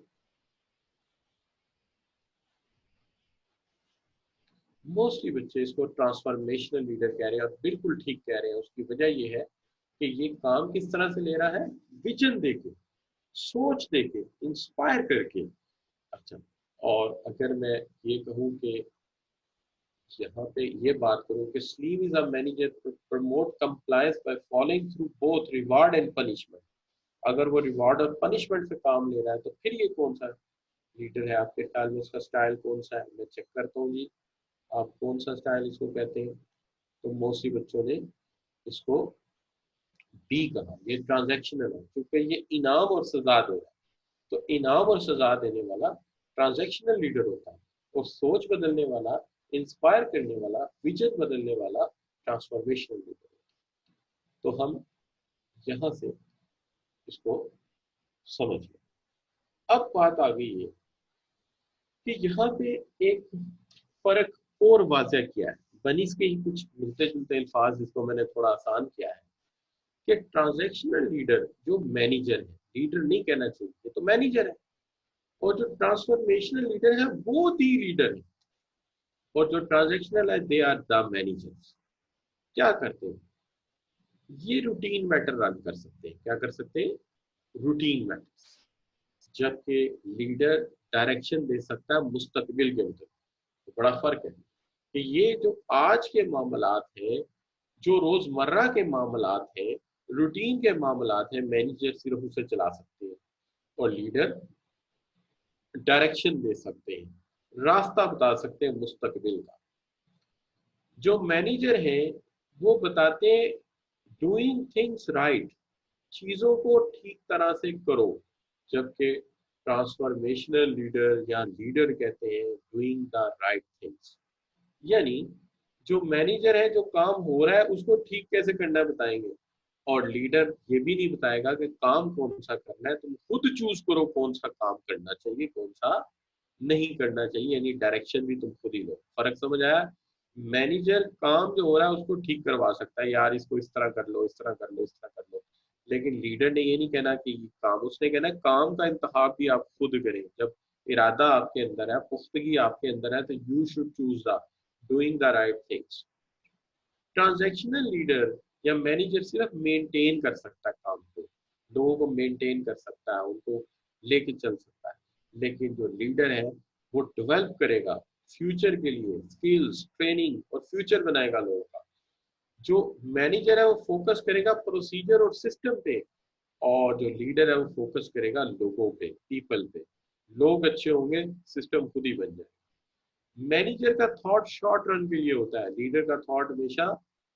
मोस्टली बच्चे इसको ट्रांसफॉर्मेशनल लीडर कह रहे हैं, और बिल्कुल ठीक कह रहे हैं। उसकी वजह ये है कि ये काम किस तरह से ले रहा है, विजन देके, सोच देके, इंस्पायर करके। अच्छा, और अगर मैं ये कहूँ कि यहाँ पे ये बात करूँ कि sleeve is a manager promote compliance by following through both reward and punishment. अगर वो रिवार्ड और पनिशमेंट से काम ले रहा है तो फिर ये कौन सा लीडर है आपके ख्याल में, उसका स्टाइल कौन सा है। मैं चेक करता हूँ जी, आप कौन सा स्टाइल इसको कहते हैं। तो मोस्टली बच्चों ने इसको बी कहा, ये ट्रांजैक्शनल है, क्योंकि ये इनाम और सजा दे रहा है। तो इनाम और सजा देने वाला ट्रांजैक्शनल लीडर होता है, और सोच बदलने वाला, इंस्पायर करने वाला, विजन बदलने वाला ट्रांसफॉर्मेशनल लीडर होता है। तो हम यहाँ से इसको समझिए। अब बात आ गई है कि यहाँ पे एक फर्क और वाजह किया है, बनीस के ही कुछ मिलते जुलते अल्फाज, जिसको मैंने थोड़ा आसान किया है कि ट्रांजैक्शनल लीडर जो मैनेजर है, लीडर नहीं कहना चाहिए, तो मैनेजर है, और जो ट्रांसफॉर्मेशनल लीडर है वो दी लीडर है, और जो ट्रांजैक्शनल है दे आर द मैनेजर्स। क्या करते हैं, ये रूटीन मैटर रन कर सकते हैं। क्या कर सकते हैं, रूटीन मैटर्स। जबकि लीडर डायरेक्शन दे सकता है मुस्तकबिल के उधर। तो बड़ा फर्क है कि ये जो आज के मामलात हैं, जो रोजमर्रा के मामलात हैं, रूटीन के मामलात हैं, मैनेजर सिर्फ उसे चला सकते हैं, और लीडर डायरेक्शन दे सकते हैं, रास्ता बता सकते हैं मुस्तकबिल का। जो मैनेजर है वो बताते हैं डूइंग थिंग्स राइट, चीजों को ठीक तरह से करो। जबकि ट्रांसफॉर्मेशनल लीडर या लीडर कहते हैं डूइंग द राइट थिंग्स। यानी जो मैनेजर है, जो काम हो रहा है उसको ठीक कैसे करना है बताएंगे, और लीडर ये भी नहीं बताएगा कि काम कौन सा करना है, तुम खुद चूज करो कौन सा काम करना चाहिए, कौन सा नहीं करना चाहिए, यानी डायरेक्शन भी तुम खुद ही लो। फर्क समझ आया। मैनेजर काम जो हो रहा है उसको ठीक करवा सकता है, यार इसको इस तरह कर लो, इस तरह कर लो, इस तरह कर लो। लेकिन लीडर ने ये नहीं कहना कि काम, उसने कहना है काम का इंतखाब भी आप खुद करें। जब इरादा आपके अंदर है, पुख्तगी आपके अंदर है, तो you should choose the doing the right things. Transactional leader या मैनेजर सिर्फ मेंटेन कर सकता है काम को, लोगों को मेंटेन कर सकता है, उनको लेके चल सकता है। लेकिन जो लीडर है वो डेवलप करेगा फ्यूचर के लिए, स्किल्स ट्रेनिंग और फ्यूचर बनाएगा लोगों का। जो मैनेजर है वो फोकस करेगा प्रोसीजर और सिस्टम पे, और जो लीडर है वो फोकस करेगा लोगों पे, पीपल पे। लोग अच्छे होंगे, सिस्टम खुद ही बन जाए। मैनेजर का थॉट शॉर्ट रन के लिए होता है, लीडर का थॉट हमेशा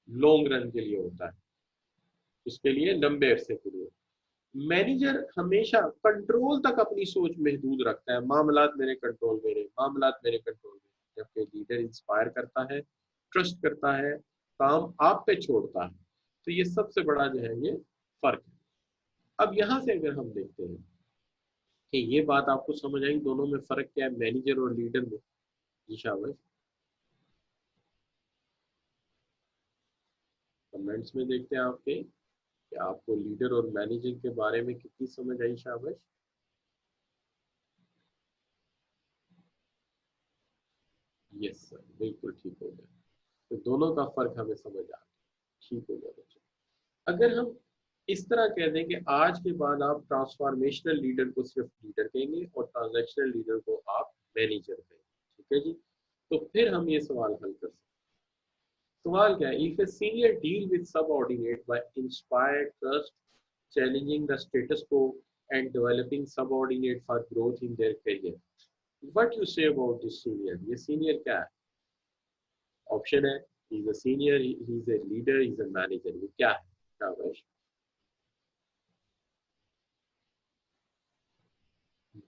लॉन्ग रन के लिए होता है, उसके लिए लंबे अरसे के लिए। मैनेजर हमेशा कंट्रोल तक अपनी सोच महदूद रखता है, मामलात मेरे कंट्रोल में रहे, मामलात मेरे कंट्रोल में, जबकि लीडर इंस्पायर करता है, ट्रस्ट करता है, काम आप पे छोड़ता है। तो ये सबसे बड़ा जो है ये फर्क है। अब यहाँ से अगर हम देखते हैं कि ये बात आपको समझ आई, दोनों में फर्क क्या है, मैनेजर और लीडर में। जी शाबाश, कमेंट्स में देखते हैं आपके कि आपको लीडर और मैनेजर के बारे में कितनी समझ आई। शाबाश, यस सर, बिल्कुल ठीक हो गया। तो दोनों का फर्क हमें समझ आ गया। ठीक हो गया बच्चों। अगर हम इस तरह कह दें कि आज के बाद आप ट्रांसफॉर्मेशनल लीडर को सिर्फ लीडर कहेंगे और ट्रांजैक्शनल लीडर को आप मैनेजर कहेंगे, ठीक है जी, तो फिर हम ये सवाल हल कर सकते हैं। सवाल क्या है, if a senior deal with subordinate by inspired trust, challenging the status quo and developing subordinate for growth in their career, what you say about this senior? ये सीनियर क्या है? ऑप्शन है, he is a senior, he is a leader, he is a manager. ये क्या है? शाबाश,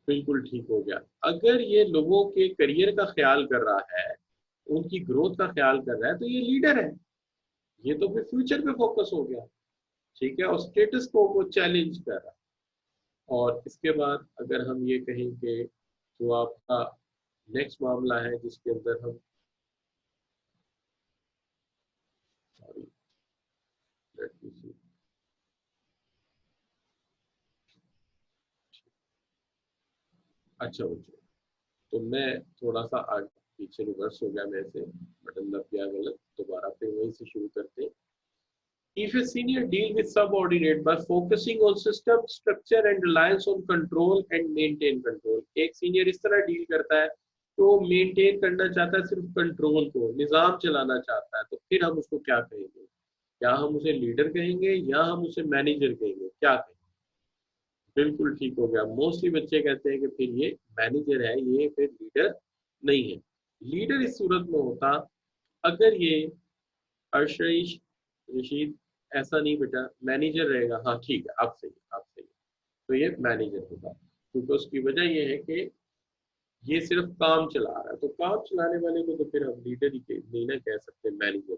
बिल्कुल ठीक हो गया। अगर ये लोगों के करियर का ख्याल कर रहा है, उनकी ग्रोथ का ख्याल कर रहा है, तो ये लीडर है। ये तो फिर फ्यूचर पे फोकस हो गया, ठीक है, और स्टेटस को चैलेंज कर रहा है। और इसके बाद अगर हम ये कहें कि जो आपका नेक्स्ट मामला है जिसके अंदर हम, सॉरी, लेट मी सी, अच्छा बच्चों, तो मैं थोड़ा सा आगे पीछे रिवर्स हो गया मेरे से, बटन दब गया गलत, दोबारा फिर वहीं से शुरू करते हैं। If a senior deal with subordinate by focusing on system structure and reliance on control and maintain control, एक senior इस तरह डील करता है तो मेंटेन करना चाहता है सिर्फ कंट्रोल को, निजाम चलाना चाहता है, तो फिर हम उसको क्या कहेंगे? क्या हम उसे लीडर कहेंगे या हम उसे मैनेजर कहेंगे, क्या कहेंगे? बिल्कुल ठीक हो गया। मोस्टली बच्चे कहते हैं कि फिर ये मैनेजर है, ये फिर लीडर नहीं है। लीडर इस सूरत में होता अगर ये, अर्शईश रशीद, ऐसा नहीं बेटा, मैनेजर रहेगा। हाँ ठीक है, आप सही, आप सही। तो ये मैनेजर होगा, क्योंकि उसकी वजह ये है कि ये सिर्फ काम चला रहा है, तो काम चलाने वाले को तो फिर हम लीडर ही नहीं ना कह सकते, मैनेजर।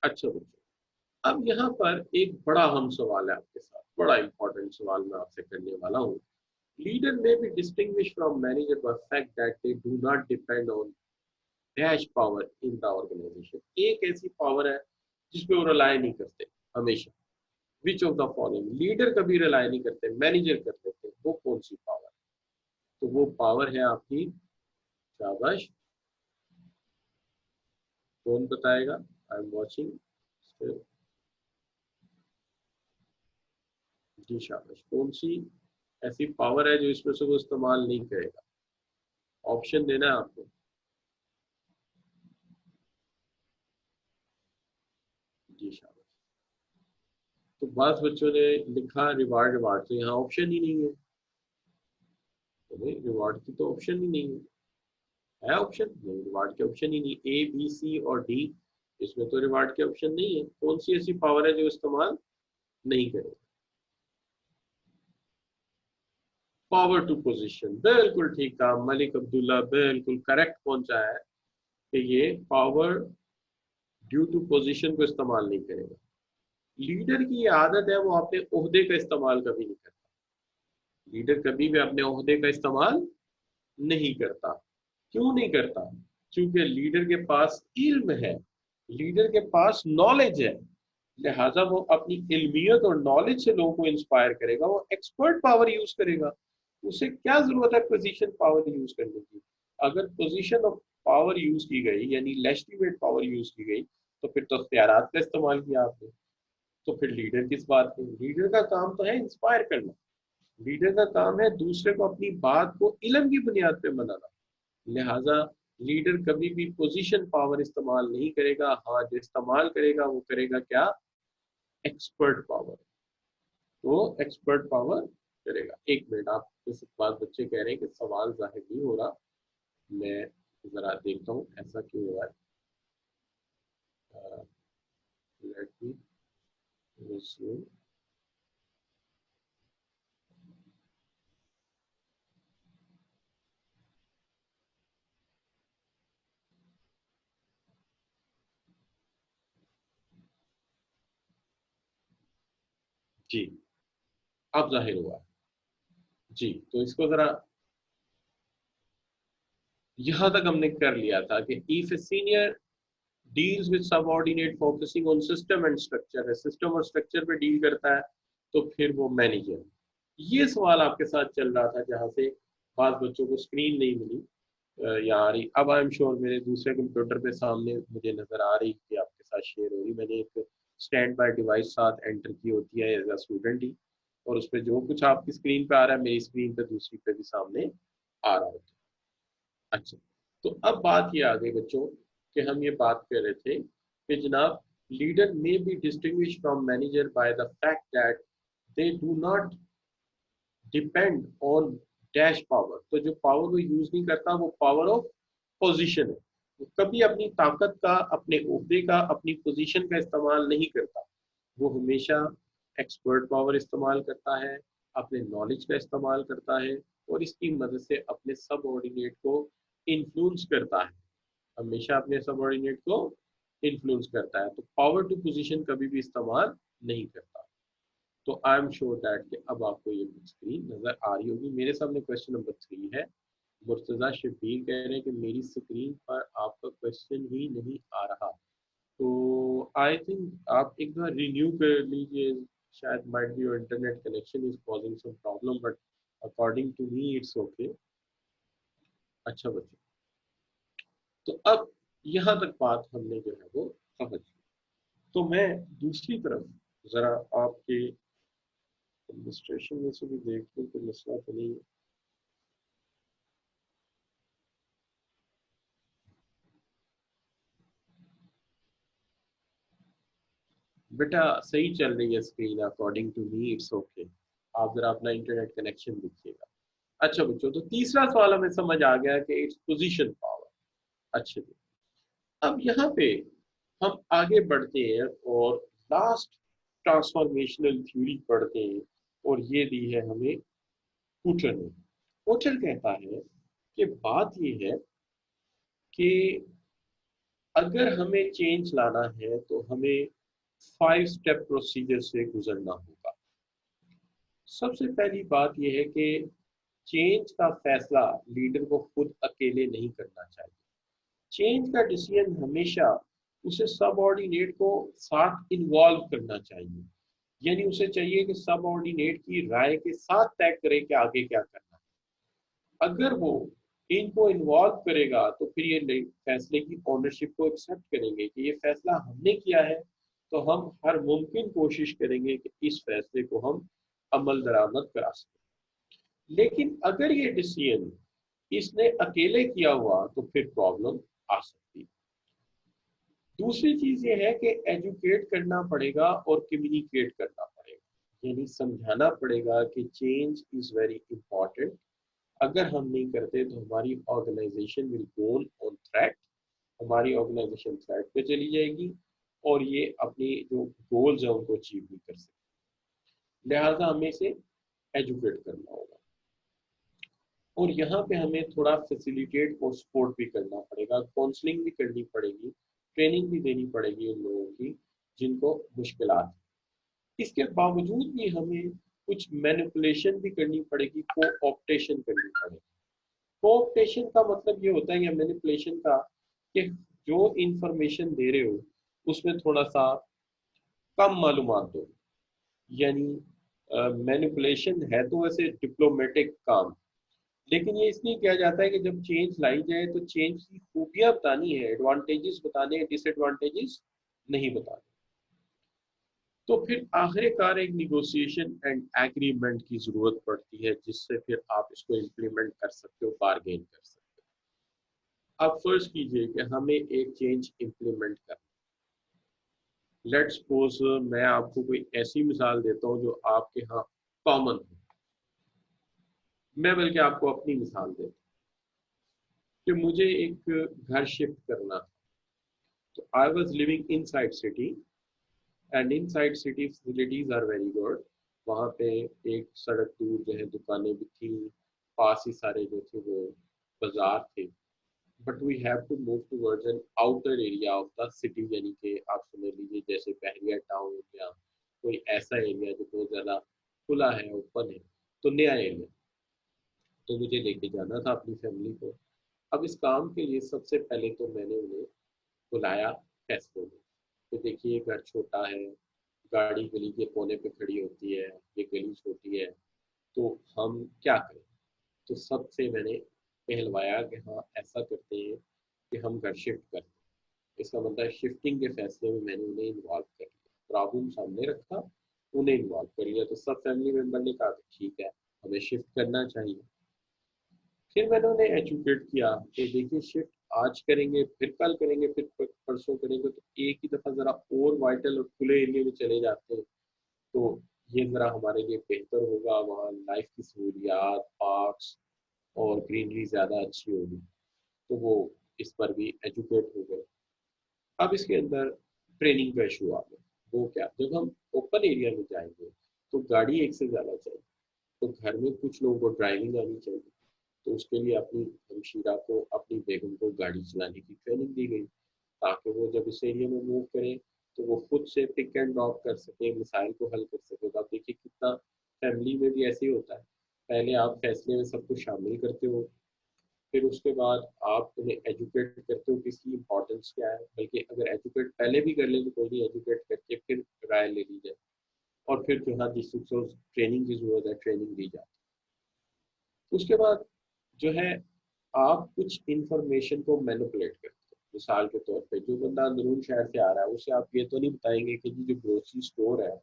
अच्छा बच्चों, अब यहाँ पर एक बड़ा अहम सवाल है आपके साथ, बड़ा इंपॉर्टेंट सवाल मैं आपसे करने वाला हूँ। लीडर में be distinguish from manager by fact that they do not depend on dash power in the organization. एक ऐसी पावर है जिसपे वो रिलाय नहीं करते हमेशा। Which of the following, leader कभी रिलाय नहीं करते, मैनेजर कर लेते, वो कौन सी पावर? तो वो पावर है आपकी, शाबाश, कौन बताएगा? आई एम वॉचिंग, जी शाबाश, कौन सी ऐसी पावर है जो इसमें से वो इस्तेमाल नहीं करेगा? ऑप्शन देना है आपको। जी शाबाश, तो बात बच्चों ने लिखा रिवार्ड, रिवार्ड तो यहाँ ऑप्शन ही नहीं है, तो भाई रिवार्ड की तो ऑप्शन ही नहीं है ऑप्शन नहीं, रिवार्ड के ऑप्शन ही नहीं, ए बी सी और डी, इसमें तो रिवार्ड के ऑप्शन नहीं है। कौन सी ऐसी पावर है जो इस्तेमाल नहीं करेगा? पावर टू पोजीशन, बिल्कुल ठीक कहा मलिक अब्दुल्ला, बिल्कुल करेक्ट पहुंचा है कि ये पावर ड्यू टू पोजीशन को इस्तेमाल नहीं करेगा। लीडर की ये आदत है, वो अपने ओहदे का इस्तेमाल कभी नहीं करता। लीडर कभी भी अपने ओहदे का इस्तेमाल नहीं करता। क्यों नहीं करता? चूंकि लीडर के पास इल्म है, लीडर के पास नॉलेज है, लिहाजा वो अपनी इल्मियत और नॉलेज से लोगों को इंस्पायर करेगा, वो एक्सपर्ट पावर यूज करेगा। उसे क्या जरूरत है पोजीशन पावर यूज करने की? अगर पोजीशन ऑफ पावर यूज की गई यानी लेजिटिमेट पावर यूज की गई तो फिर तो इख्तियारात का इस्तेमाल किया आपने, तो फिर लीडर किस बात के? लीडर का काम तो है इंस्पायर करना, लीडर का काम है दूसरे को अपनी बात को इल्म की बुनियाद पे बनाना। लिहाजा लीडर कभी भी पोजीशन पावर इस्तेमाल नहीं करेगा। हाँ, जो इस्तेमाल करेगा वो करेगा क्या? Expert power. तो एक्सपर्ट पावर करेगा। एक मिनट, आप इस बात बच्चे कह रहे हैं कि सवाल जाहिर नहीं हो रहा, मैं जरा देखता हूँ ऐसा क्यों हो रहा है। Let me resume. जी, अब जाहिर हुआ। जी, तो इसको जरा, यहां तक हमने कर लिया था कि if a senior deals with subordinate focusing on system and structure है, सिस्टम और स्ट्रक्चर पे डील करता है तो फिर वो मैनेजर। ये सवाल आपके साथ चल रहा था जहां से बाद बच्चों को स्क्रीन नहीं मिली यहाँ आ रही। अब आई एम श्योर मेरे दूसरे कंप्यूटर पे सामने मुझे नजर आ रही कि आपके साथ शेयर हो रही। मैंने एक स्टैंड बाय डिवाइस साथ एंटर की होती है एज अ स्टूडेंट ही, और उस पर जो कुछ आपकी स्क्रीन पे आ रहा है मेरी स्क्रीन पे दूसरी पे भी सामने आ रहा होता है। अच्छा, तो अब बात ये आ गई बच्चों कि हम ये बात कर रहे थे कि जनाब लीडर में be distinguish from manager by the fact that they do not depend on dash power. तो जो पावर वो यूज नहीं करता वो पावर ऑफ पोजीशन है। वो कभी अपनी ताकत का, अपने ओहदे का, अपनी पोजीशन का इस्तेमाल नहीं करता। वो हमेशा एक्सपर्ट पावर इस्तेमाल करता है, अपने नॉलेज का इस्तेमाल करता है, और इसकी मदद से अपने सबऑर्डिनेट को इन्फ्लुएंस करता है, हमेशा अपने सबऑर्डिनेट को इन्फ्लुएंस करता है। तो पावर टू पोजीशन कभी भी इस्तेमाल नहीं करता। तो आई एम श्योर दैट कि अब आपको ये स्क्रीन नजर आ रही होगी। मेरे सामने क्वेश्चन नंबर 3 है। मुर्तजा शबीर कह रहे हैं कि मेरी स्क्रीन पर आपका क्वेश्चन ही नहीं आ रहा। तो आई थिंक आप एक बार रिन्यू कर लीजिए, शायद might be your internet connection is causing some problem, but according to me it's okay. अच्छा बच्चों, तो अब यहाँ तक बात हमने जो है वो समझ ली। तो मैं दूसरी तरफ जरा आपके एडमिनिस्ट्रेशन में से भी देख लूँ, कोई मसला तो नहीं है। बेटा सही चल रही है screen, according to me it's okay. आप जरा अपना इंटरनेट कनेक्शन देखिएगा। अच्छा बच्चों, तो तीसरा सवाल हमें समझ आ गया कि इट्स पोजीशन पावर। अच्छे जी, अब यहाँ पे हम आगे बढ़ते हैं और लास्ट ट्रांसफॉर्मेशनल थ्योरी पढ़ते हैं, और ये दी है हमें पोर्टर ने। पोर्टर कहता है कि बात ये है कि अगर हमें चेंज लाना है तो हमें 5 स्टेप प्रोसीजर से गुजरना होगा। सबसे पहली बात यह है कि चेंज का फैसला लीडर को खुद अकेले नहीं करना चाहिए। चेंज का डिसीजन हमेशा उसे सबऑर्डिनेट को साथ इन्वॉल्व करना चाहिए, यानी उसे चाहिए कि सबऑर्डिनेट की राय के साथ तय करे कि आगे क्या करना है। अगर वो इनको इन्वॉल्व करेगा तो फिर ये फैसले की ओनरशिप को एक्सेप्ट करेंगे कि ये फैसला हमने किया है, तो हम हर मुमकिन कोशिश करेंगे कि इस फैसले को हम अमल दरामद करा सकें। लेकिन अगर ये डिसीजन इसने अकेले किया हुआ तो फिर प्रॉब्लम आ सकती है। दूसरी चीज ये है कि एजुकेट करना पड़ेगा और कम्युनिकेट करना पड़ेगा, यानी समझाना पड़ेगा कि चेंज इज वेरी इंपॉर्टेंट। अगर हम नहीं करते तो हमारी organization will go on threat, हमारी ऑर्गेनाइजेशन थ्रेट पे चली जाएगी और ये अपनी जो गोल्स है उनको अचीव नहीं कर सकती। लिहाजा हमें इसे एजुकेट करना होगा, और यहाँ पे हमें थोड़ा फैसिलिटेट और सपोर्ट भी करना पड़ेगा, काउंसलिंग भी करनी पड़ेगी, ट्रेनिंग भी देनी पड़ेगी उन लोगों की जिनको मुश्किलात है। इसके बावजूद भी हमें कुछ मैनिपुलेशन भी करनी पड़ेगी, को ऑप्टेशन करनी पड़ेगी। कोऑप्टेशन का मतलब ये होता है, या मैनिपुलेशन का कि जो इंफॉर्मेशन दे रहे हो उसमें थोड़ा सा कम मालूमात दो। यानी मैनिपुलेशन है तो वैसे डिप्लोमेटिक काम, लेकिन ये इसलिए किया जाता है कि जब चेंज लाई जाए तो चेंज की खूबियां बतानी है, एडवांटेजेस बताने हैं, डिसएडवांटेजेस नहीं बताने। तो फिर आखिरकार एक निगोशिएशन एंड एग्रीमेंट की जरूरत पड़ती है जिससे फिर आप इसको इम्प्लीमेंट कर सकते हो, बारगेन कर सकते हो। अब फर्ज कीजिए कि हमें एक चेंज इम्प्लीमेंट करना। लेट्स सपोज मैं आपको कोई ऐसी मिसाल देता हूँ जो आपके यहाँ कॉमन हो। मैं बल्कि आपको अपनी मिसाल देता हूँ कि मुझे एक घर शिफ्ट करना था। तो I was living inside city and inside city facilities are very good. वहाँ पे एक सड़क दूर जो है दुकानें भी थी, पास ही सारे जो थे वो बाजार थे। But we have to move towards an outer area of the city, यानी कि आप समझ लीजिए जैसे बहरिया टाउन या कोई ऐसा एरिया जो बहुत ज़्यादा खुला है, ओपन है, तो नया एरिया। तो मुझे लेके जाना था अपनी फैमिली को। अब इस काम के लिए सबसे पहले तो मैंने उन्हें बुलाया फैसले में। तो देखिए घर छोटा है, गाड़ी गली के कोने पे खड़ी होती है, ये गली छोटी है, तो हम क्या करें। तो सबसे मैंने कहलवाया कि हाँ ऐसा करते हैं कि हम घर शिफ्ट करते हैं। इसका मतलब शिफ्टिंग के फैसले में मैंने उन्हें इन्वॉल्व कर लिया, प्रॉब्लम सामने रखा, उन्हें इन्वॉल्व कर लिया। तो सब फैमिली मेंबर ने कहा कि ठीक है हमें शिफ्ट करना चाहिए। फिर मैंने उन्हें एजुकेट किया कि देखिए शिफ्ट आज करेंगे, फिर कल करेंगे, फिर परसों करेंगे, तो एक ही दफा जरा और वाइटल और खुले एरिया में चले जाते हैं तो ये जरा हमारे लिए बेहतर होगा, वहाँ लाइफ की सहूलियात, पार्क्स और ग्रीनरी ज़्यादा अच्छी होगी। तो वो इस पर भी एजुकेट हो गए। अब इसके अंदर ट्रेनिंग का इशू आ गया। वो क्या, जब हम ओपन एरिया में जाएंगे तो गाड़ी एक से ज़्यादा चाहिए। तो घर में कुछ लोगों को ड्राइविंग आनी चाहिए, तो उसके लिए अपनी हमशीरा को, अपनी बेगम को गाड़ी चलाने की ट्रेनिंग दी गई ताकि वो जब इस एरिया में मूव करें तो वो खुद से पिक एंड ड्रॉप कर सके, मिसाइल को हल कर सके। तो आप देखिए कितना फैमिली में भी ऐसे ही होता है, पहले आप फैसले में सब कुछ शामिल करते हो, फिर उसके बाद आप उन्हें एजुकेट करते हो किसकी इंपॉर्टेंस क्या है। बल्कि अगर एजुकेट पहले भी कर ले तो कोई नहीं, एजुकेट करके फिर राय ले ली जाए और फिर जो है जिसको ट्रेनिंग की जरूरत है ट्रेनिंग दी जाए। उसके बाद जो है आप कुछ इंफॉर्मेशन को मैनिपुलेट करते हो। मिसाल के तौर पे जो बंदा अंदरून शहर से आ रहा है उसे आप ये तो नहीं बताएंगे कि जी जो ग्रोसरी स्टोर है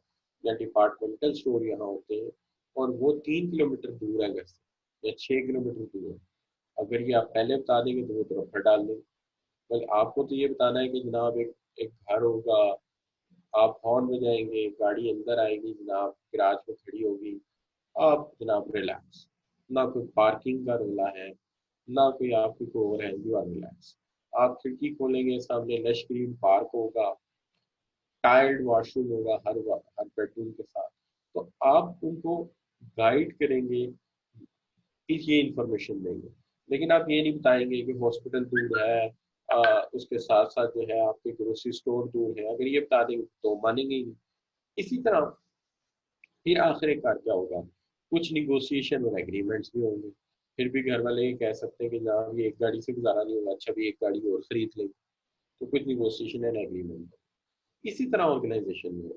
या डिपार्टमेंटल स्टोर यहाँ होते हैं और वो 3 किलोमीटर दूर है घर से या 6 किलोमीटर दूर है। अगर ये आप पहले बता देंगे तो वो तरफ भर डाल देंगे। बल्कि आपको तो ये बताना है कि जनाब एक एक घर होगा, आप हॉर्न बजाएंगे, गाड़ी अंदर आएगी जनाब, गैराज में खड़ी होगी, आप जनाब रिलैक्स। ना कोई पार्किंग का रोला है, ना कोई आपकी को ओवर है, यू आर रिलैक्स। आप खिड़की खोलेंगे सामने लश ग्रीन पार्क होगा, टाइल्ड वॉशरूम होगा हर बेडरूम के साथ। तो आप उनको गाइड करेंगे, ये इंफॉर्मेशन देंगे। लेकिन आप ये नहीं बताएंगे कि हॉस्पिटल दूर है, उसके साथ साथ जो है आपके ग्रोसरी स्टोर दूर है। अगर ये बता देंगे तो मानेंगे ही नहीं। इसी तरह फिर आखिरकार क्या होगा, कुछ निगोशिएशन और एग्रीमेंट्स भी होंगे। फिर भी घर वाले ये कह सकते हैं कि जनाब ये एक गाड़ी से गुजारा नहीं होगा, अच्छा भी एक गाड़ी और खरीद लेंगे। तो कुछ निगोशिएशन एंड एग्रीमेंट। इसी तरह ऑर्गेनाइजेशन में होगा।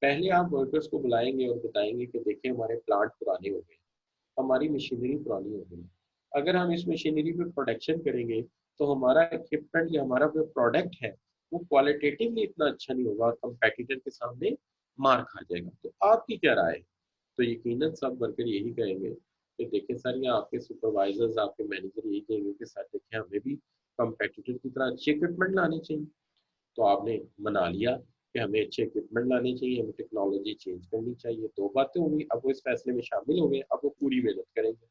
पहले आप वर्कर्स को बुलाएंगे और बताएंगे कि देखिए हमारे प्लांट पुराने हो गए, हमारी मशीनरी पुरानी हो गई। अगर हम इस मशीनरी पे प्रोडक्शन करेंगे तो हमारा इक्विपमेंट या हमारा जो प्रोडक्ट है वो क्वालिटेटिवली इतना अच्छा नहीं होगा और कंपेटिटर के सामने मार खा जाएगा। तो आपकी क्या राय है। तो यकीनन सब वर्कर यही कहेंगे कि देखिए सर, या आपके सुपरवाइजर्स, आपके मैनेजर यही कहेंगे कि सर देखिए हमें भी कंपेटिटर की तरह अच्छे इक्विपमेंट लाने चाहिए। तो आपने मना लिया कि हमें अच्छे इक्विपमेंट लाने चाहिए, हमें टेक्नोलॉजी चेंज करनी चाहिए। दो बातें होंगी, अब वो इस फैसले में शामिल हो गए, अब वो पूरी मेहनत करेंगे।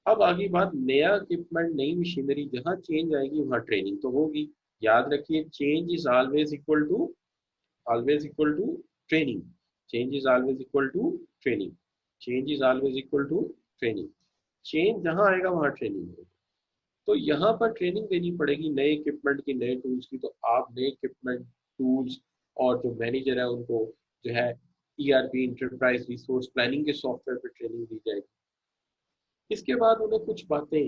अब आगे बात, नया इक्विपमेंट, नई मशीनरी जहाँ चेंज आएगी वहाँ ट्रेनिंग तो होगी। याद रखिए change is always equal to training. Change is always equal to training. Change is always equal to training. Change जहाँ आएगा वहाँ ट्रेनिंग होगी। तो यहाँ पर ट्रेनिंग देनी पड़ेगी नए इक्विपमेंट की, नए टूल्स की। तो आप नए इक्विपमेंट, टूल्स और जो मैनेजर है उनको जो है ईआरपी, इंटरप्राइज रिसोर्स प्लानिंग के सॉफ्टवेयर पर ट्रेनिंग दी जाएगी। इसके बाद उन्हें कुछ बातें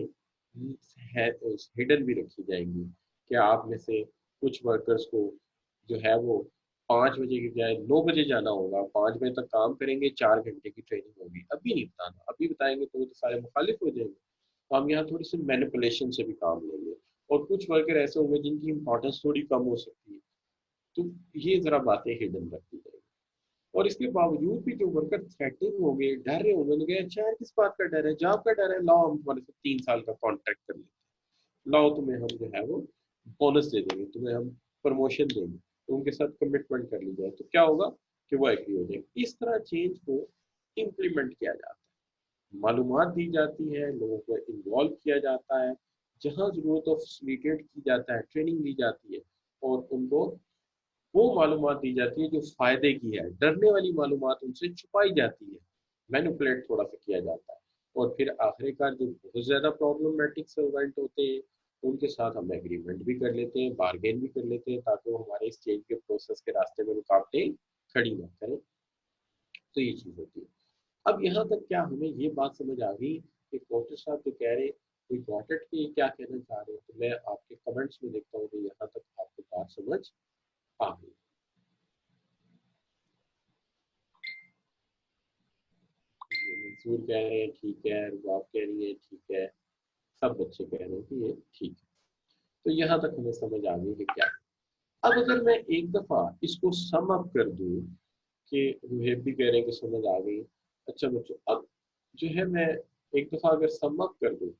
हिडन भी रखी जाएंगी कि आप में से कुछ वर्कर्स को जो है वो 5 बजे की बजाय 9 बजे जाना होगा, 5 बजे तक काम करेंगे, 4 घंटे की ट्रेनिंग होगी। अभी नहीं बताना, अभी बताएंगे तो वो तो सारे मुखालिफ हो जाएंगे। तो हम यहाँ थोड़ी सी मैनिपुलेशन से भी काम लेंगे। और कुछ वर्कर ऐसे होंगे जिनकी इंपॉर्टेंस थोड़ी कम हो सकती है, तो ये जरा बातें हिडन रखी जाएगी। और इसके बावजूद भी जो वर्कर थ्रेटनिंग हो गए, डर रहे होंगे, उन्होंने कहा अच्छा यार किस बात का डर है, जॉब का डर है, लाओ हम तुम्हारे से 3 साल का कॉन्ट्रैक्ट कर लेते हैं, लाओ तुम्हें हम जो है वो बोनस दे देंगे, तुम्हें हम प्रमोशन देंगे, तो उनके साथ कमिटमेंट कर ली जाए, तो क्या होगा कि वो एग्री हो जाएंगे। इस तरह चेंज को इम्प्लीमेंट किया जाता है, मालूमात दी जाती है, लोगों को इन्वॉल्व किया जाता है, जहाँ जरूरत हो फैसिलिटेट की जाता है, ट्रेनिंग दी जाती है, और उनको वो मालूमात दी जाती है जो फायदे की है। डरने वाली मालूमात उनसे छुपाई जाती है, मैनिपुलेट थोड़ा सा किया जाता है। और फिर आखिरकार जो बहुत ज़्यादा प्रॉब्लमेटिक सर्वेंट होते हैं उनके साथ हम एग्रीमेंट भी कर लेते हैं, बार्गेन भी कर लेते हैं, ताकि वो हमारे इस चेंज के प्रोसेस के रास्ते में रुकावटें खड़ी ना करें। तो ये चीज़ होती है। अब यहाँ तक क्या हमें ये बात समझ आ गई कि डॉक्टर साहब जो कह रहे हैं, कोई गॉट इट कि क्या कहना चाह रहे हैं, तो मैं आपके कमेंट्स में देखता हूँ कि यहाँ तक आपको बात समझ आ गई। ये मंसूर कह रहे हैं ठीक है, रुबाब कह रही है ठीक है, सब बच्चे कह रहे हैं कि ये ठीक है। तो यहाँ तक हमें समझ आ गई कि क्या है। अब अगर मैं एक दफा इसको सम अप कर दूं कि रुहेब भी कह रहे हैं कि समझ आ गई। अच्छा बच्चों, अब जो है मैं एक दफा अगर सम अप कर दूं,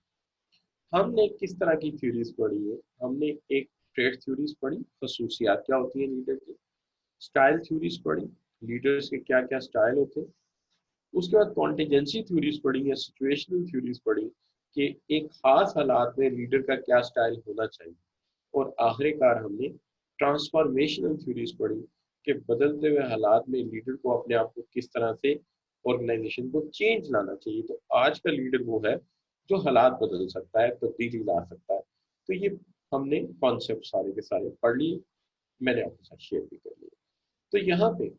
हमने किस तरह की थ्योरीज पढ़ी है। हमने एक ट्रेड थ्योरीज पढ़ी, खसूसियात क्या होती है लीडर की, स्टाइल थ्योरीज पढ़ी, लीडर्स के क्या क्या स्टाइल होते हैं। उसके बाद कॉन्टिजेंसी थ्योरीज पढ़ी या सिचुएशनल थ्योरीज पढ़ी कि एक खास हालात में लीडर का क्या स्टाइल होना चाहिए। और आखिरकार हमने ट्रांसफॉर्मेशनल थ्योरीज पढ़ी कि बदलते हुए हालात में लीडर को अपने आप को किस तरह से ऑर्गेनाइजेशन को चेंज लाना चाहिए। तो आज का लीडर वो है जो हालात बदल सकता है, तब्दीली ला सकता है। तो ये हमने कॉन्सेप्ट सारे के सारे पढ़ लिए, मैंने आपके साथ शेयर भी कर लिए। तो यहाँ पे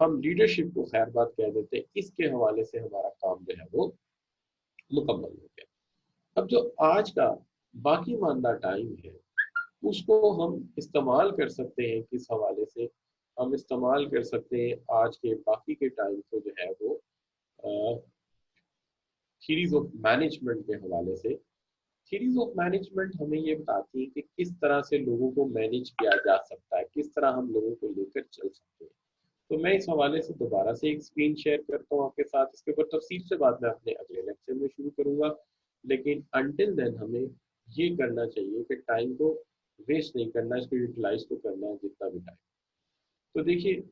हम लीडरशिप को खैर बात कह देते हैं, इसके हवाले से हमारा काम जो है वो मुकम्मल हो गया। अब जो आज का बाकी मानदा टाइम है उसको हम इस्तेमाल कर सकते हैं, किस हवाले से हम इस्तेमाल कर सकते हैं आज के बाकी के टाइम को जो है वो थीरीज ऑफ मैनेजमेंट के हवाले से। थीरीज ऑफ मैनेजमेंट हमें ये बताती है कि किस तरह से लोगों को मैनेज किया जा सकता है, किस तरह हम लोगों को लेकर चल सकते हैं। तो मैं इस हवाले से दोबारा से एक स्क्रीन शेयर करता हूँ आपके साथ, इसके ऊपर तफसील से बात मैं अपने अगले लेक्चर में शुरू करूंगा। लेकिन अनटिल देन हमें ये करना चाहिए कि टाइम को वेस्ट नहीं करना, इसको यूटिलाइज तो करना है जितना भी टाइम। तो देखिए,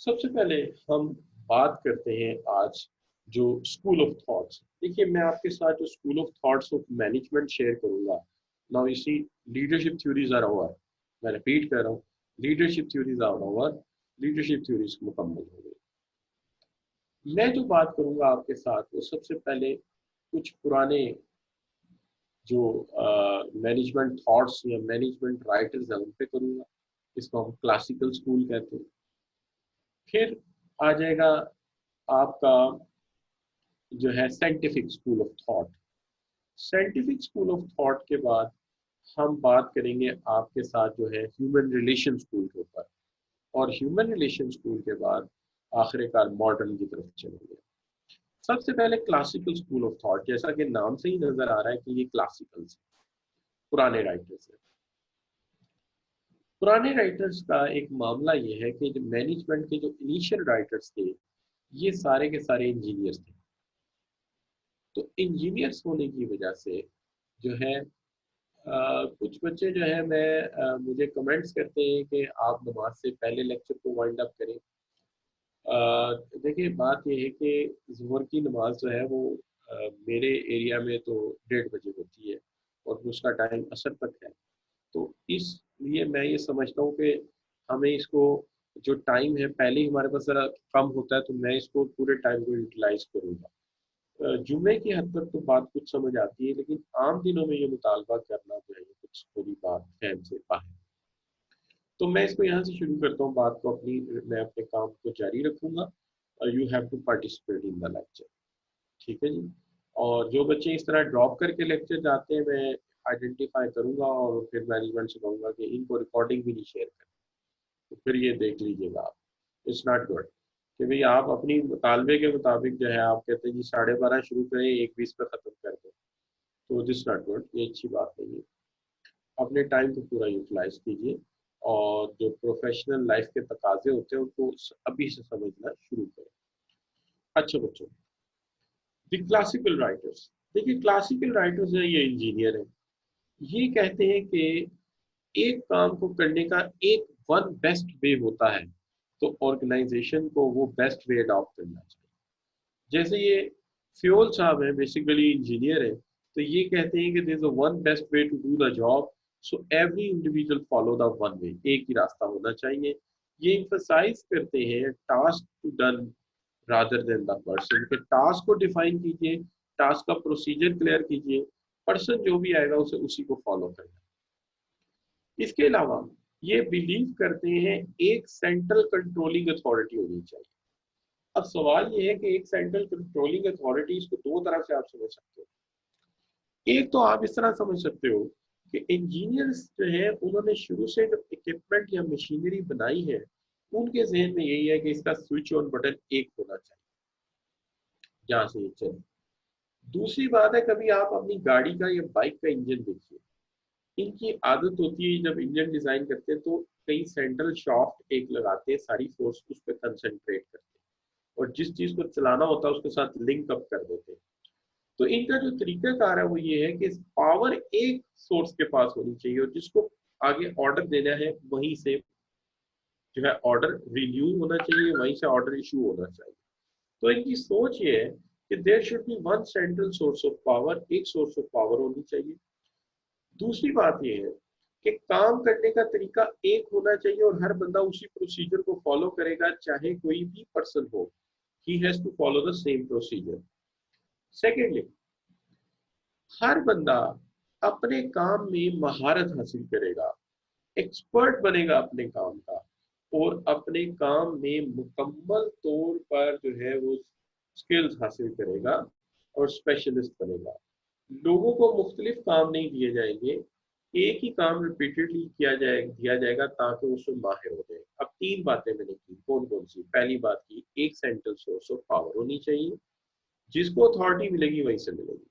सबसे पहले हम बात करते हैं आज जो स्कूल ऑफ थॉट्स। देखिए, मैं आपके साथ जो school of thoughts of management share करूंगा नाउ, इसी लीडरशिप थ्योरीज आर ओवर। मैं रिपीट कर रहा हूँ, leadership theories are over, leadership theories मुकम्मल हो गई। मैं जो बात करूंगा आपके साथ वो सबसे पहले कुछ पुराने जो मैनेजमेंट थॉट्स या मैनेजमेंट राइटर्स हैं उन पे करूंगा, इसको हम क्लासिकल स्कूल कहते हैं। फिर आ जाएगा आपका जो है scientific school of thought. Scientific school of thought के बाद हम बात करेंगे आपके साथ जो है ह्यूमन रिलेशन स्कूल के ऊपर। और ह्यूमन रिलेशन स्कूल के बाद आखिरकार मॉडर्न की तरफ चलेंगे। सबसे पहले क्लासिकल स्कूल ऑफ थॉट, जैसा कि नाम से ही नजर आ रहा है कि ये क्लासिकल से पुराने राइटर्स हैं। पुराने राइटर्स का एक मामला ये है कि जो मैनेजमेंट के जो इनिशियल राइटर्स थे ये सारे के सारे इंजीनियर्स थे। तो इंजीनियर्स होने की वजह से जो है कुछ बच्चे जो है मुझे कमेंट्स करते हैं कि आप नमाज से पहले लेक्चर को वाइंड अप करें। देखिए, बात यह है कि ज़ुहर की नमाज जो है वो मेरे एरिया में तो 1:30 बजे होती है और उसका टाइम असर तक है। तो इसलिए मैं ये समझता हूँ कि हमें इसको जो टाइम है पहले ही हमारे पास ज़रा कम होता है, तो मैं इसको पूरे टाइम को यूटिलाइज करूँगा। जुम्मे की हद तक तो बात कुछ समझ आती है, लेकिन आम दिनों में ये मुतालबा करना जो है ये कुछ थोड़ी बात फहम से बाहर। तो मैं इसको यहाँ से शुरू करता हूँ बात को अपनी, मैं अपने काम को जारी रखूंगा। You have to participate in the lecture. ठीक है जी। और जो बच्चे इस तरह ड्रॉप करके लेक्चर जाते हैं, मैं आइडेंटिफाई करूंगा और फिर मैनेजमेंट से कहूंगा कि इनको रिकॉर्डिंग भी नहीं शेयर करें, तो फिर ये देख लीजिएगा आप। इट्स नॉट गुड कि भाई आप अपनी मुतालबे के मुताबिक जो है आप कहते हैं जी 12:30 शुरू करें, 1:20 पे ख़त्म कर दें, तो दिस नॉट गुड, ये अच्छी बात नहीं है। अपने टाइम को पूरा यूटिलाइज कीजिए और जो प्रोफेशनल लाइफ के तकाजे होते हैं उनको अभी से समझना शुरू करें। अच्छा बच्चों, द क्लासिकल राइटर्स, देखिए क्लासिकल राइटर्स हैं, ये इंजीनियर हैं, ये कहते हैं कि एक काम को करने का एक वन बेस्ट वे होता है, तो ऑर्गेनाइजेशन को वो बेस्ट वे अडॉप्ट करना चाहिए। जैसे ये फ्योल साहब है, बेसिकली इंजीनियर है, तो ये कहते हैं कि there is a one best way to do the job, so every individual follow the one way, एक ही रास्ता होना चाहिए। ये इम्फसाइज करते हैं task to done rather than the person, के टास्क को डिफाइन कीजिए, टास्क का प्रोसीजर क्लियर कीजिए, पर्सन जो भी आएगा उसे उसी को फॉलो करना। इसके अलावा ये बिलीव करते हैं एक सेंट्रल कंट्रोलिंग अथॉरिटी होनी चाहिए। अब सवाल ये है कि एक सेंट्रल कंट्रोलिंग अथॉरिटी, इसको दो तरह से आप समझ सकते हो। एक तो आप इस तरह समझ सकते हो कि इंजीनियर्स जो है उन्होंने शुरू से जो इक्विपमेंट या मशीनरी बनाई है, उनके जहन में यही है कि इसका स्विच ऑन बटन एक होना चाहिए जहां से ये चले। दूसरी बात है, कभी आप अपनी गाड़ी का या बाइक का इंजन देखिए, इनकी आदत होती है जब इंजन डिजाइन करते हैं तो कई सेंट्रल शाफ्ट एक लगाते हैं, सारी फोर्स उस पर कंसंट्रेट करते हैं और जिस चीज को चलाना होता है उसके साथ लिंक अप कर देते हैं। तो इनका जो तरीकाकार है वो ये है कि पावर एक सोर्स के पास होनी चाहिए और जिसको आगे ऑर्डर देना है वहीं से जो है ऑर्डर रिन्यू होना चाहिए, वहीं से ऑर्डर इशू होना चाहिए। तो इनकी सोच ये है कि there should be one central source of power, एक सोर्स ऑफ पावर होनी चाहिए। दूसरी बात यह है कि काम करने का तरीका एक होना चाहिए और हर बंदा उसी प्रोसीजर को फॉलो करेगा, चाहे कोई भी पर्सन हो, he has to follow the same procedure. Secondly, हर बंदा अपने काम में महारत हासिल करेगा, एक्सपर्ट बनेगा अपने काम का और अपने काम में मुकम्मल तौर पर जो है वो स्किल्स हासिल करेगा और स्पेशलिस्ट बनेगा। लोगों को मुख्तलिफ काम नहीं दिए जाएंगे, एक ही काम रिपीटेडली दिया जाएगा ताकि उसमें माहिर हो जाए। अब तीन बातें मैंने की, कौन कौन सी? पहली बात की, एक सेंट्रल सोर्स ऑफ पावर होनी चाहिए, जिसको अथॉरिटी मिलेगी वहीं से मिलेगी।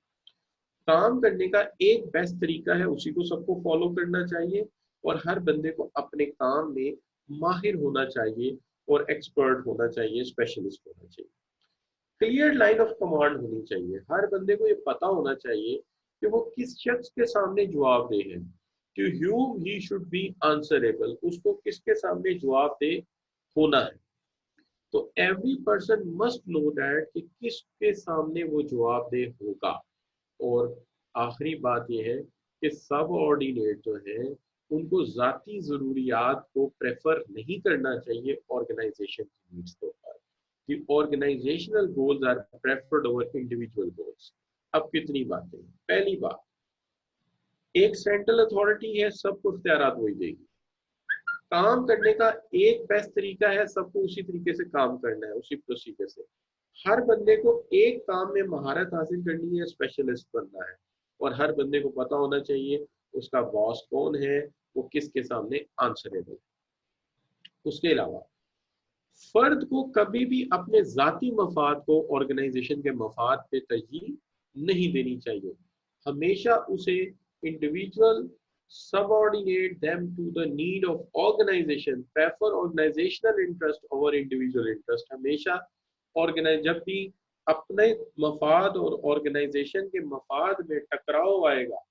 काम करने का एक बेस्ट तरीका है, उसी को सबको फॉलो करना चाहिए और हर बंदे को अपने काम में माहिर होना चाहिए और एक्सपर्ट होना चाहिए, स्पेशलिस्ट होना चाहिए। क्लियर लाइन ऑफ कमांड होनी चाहिए, हर बंदे को ये पता होना चाहिए कि वो किस शख्स के सामने जवाबदेह है, to whom he should be answerable, उसको किसके सामने जवाबदेह होना है। तो every person must know that कि किसके सामने वो जवाबदेह होगा। और आखिरी बात यह है कि सब ऑर्डिनेट जो है उनको जाती ज़रूरियात को प्रेफर नहीं करना चाहिए ऑर्गेनाइजेशन की नीड्स के ऊपर। The organizational goals are preferred over individual goals। अब कितनी बातें? पहली बात, एक सेंट्रल अथॉरिटी है, सबको इख्तियारात वही देगी। काम करने का एक बेस्ट तरीका है, सबको उसी तरीके से काम करना है, उसी प्रोसीजर से। हर बंदे को एक काम में महारत हासिल करनी है, स्पेशलिस्ट बनना है और हर बंदे को पता होना चाहिए उसका बॉस कौन है, वो किसके सामने आंसरेबल है। उसके अलावा फर्द को कभी भी अपने जाती मफाद को ऑर्गेनाइजेशन के मफाद पे तरजीह नहीं देनी चाहिए। हमेशा उसे individual subordinate them to the need of organization, prefer organizational interest over individual interest. हमेशा ऑर्गेनाइज जब भी अपने मफाद और ऑर्गेनाइजेशन के मफाद में टकराव आएगा,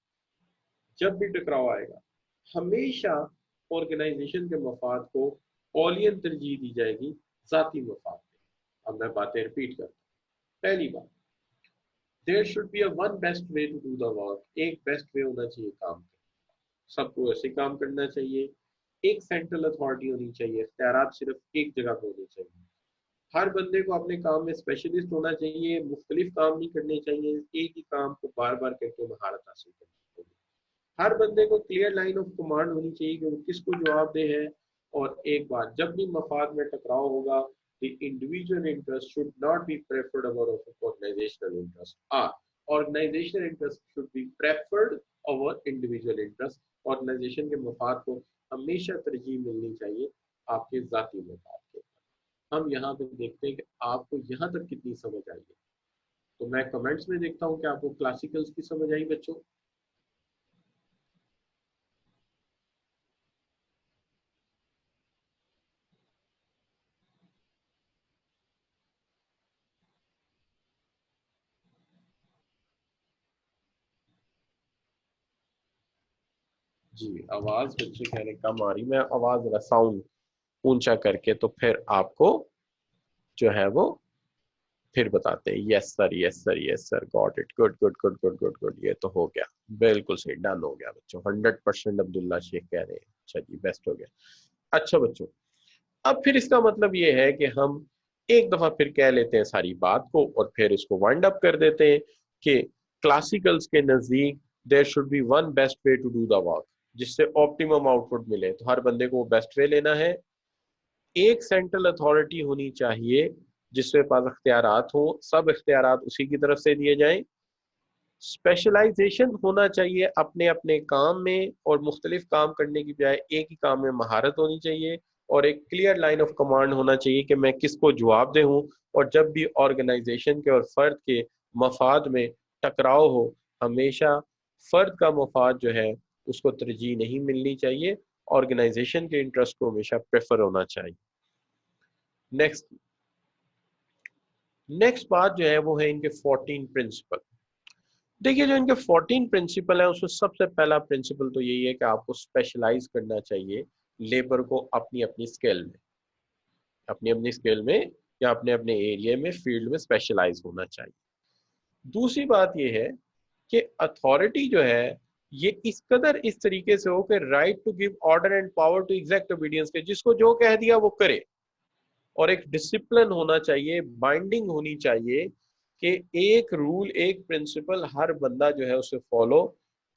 जब भी टकराव आएगा, हमेशा ऑर्गेनाइजेशन के मफाद को औलियन तरजीह दी जाएगी जाती मफाद में। अब मैं बातें रिपीट करता हूँ। पहली बात, there should be a one best way to do the work, एक बेस्ट वे होना चाहिए काम करने का, सबको ऐसे काम करना चाहिए। एक सेंट्रल अथॉरिटी होनी चाहिए, इख्तियारात सिर्फ एक जगह पे होने चाहिए। हर बंदे को अपने काम में स्पेशलिस्ट होना चाहिए, मुख्तलिफ काम नहीं करने चाहिए, एक ही काम को बार बार करके महारत हासिल करनी चाहिए। हर बंदे को क्लियर लाइन ऑफ कमांड होनी चाहिए कि वो किसको जवाबदेह है। और एक बार जब भी मफाद में टकराव होगा the individual interest should not be preferred over organizational interest, or organizational interest should be preferred over individual interest. Organization के मफाद को हमेशा तरजीह मिलनी चाहिए आपके जाती मफाद के। हम यहाँ पे देखते हैं कि आपको यहाँ तक कितनी समझ आई है। तो मैं कमेंट्स में देखता हूँ कि आपको क्लासिकल्स की समझ आई बच्चों। जी आवाज बच्चे कह रहे कम आ रही, मैं आवाज जरा साउंड ऊंचा करके तो फिर आपको जो है वो फिर बताते हैं। Yes sir, yes sir, yes sir, got it, good good good good good good, ये तो हो गया, बिल्कुल सही, डन हो गया बच्चों, 100% अब्दुल्ला शेख कह रहे हैं। अच्छा जी, बेस्ट हो गया। अच्छा बच्चों, अब फिर इसका मतलब ये है कि हम एक दफा फिर कह लेते हैं सारी बात को और फिर इसको वाइंड अप कर देते हैं कि क्लासिकल्स के नजदीक there should be one best way to do the work, जिससे ऑप्टिमम आउटपुट मिले। तो हर बंदे को बेस्ट वे लेना है। एक सेंट्रल अथॉरिटी होनी चाहिए जिसके पास इख्तियारात हो, सब इख्तियारात उसी की तरफ से दिए जाएं। स्पेशलाइजेशन होना चाहिए अपने अपने काम में, और मुख्तलिफ काम करने की बजाय एक ही काम में महारत होनी चाहिए, और एक क्लियर लाइन ऑफ कमांड होना चाहिए कि मैं किसको जवाब दे हूँ। और जब भी ऑर्गेनाइजेशन के और फर्द के मफाद में टकराव हो, हमेशा फर्द का मफाद जो है उसको तरजीह नहीं मिलनी चाहिए, ऑर्गेनाइजेशन के इंटरेस्ट को हमेशा प्रेफर होना चाहिए। नेक्स्ट नेक्स्ट बात जो है वो है इनके 14 प्रिंसिपल। देखिए जो इनके 14 प्रिंसिपल है उसमें सबसे पहला प्रिंसिपल तो यही है कि आपको स्पेशलाइज करना चाहिए लेबर को अपनी अपनी स्किल में, अपनी अपनी स्किल में या अपने अपने एरिया में, फील्ड में स्पेशलाइज होना चाहिए। दूसरी बात यह है कि अथॉरिटी जो है ये इस कदर इस तरीके से हो कि right to give order and power to exact obedience के, जिसको जो कह दिया वो करे। और एक डिसिप्लिन होना चाहिए, बाइंडिंग होनी चाहिए कि एक रूल एक प्रिंसिपल हर बंदा जो है उसे फॉलो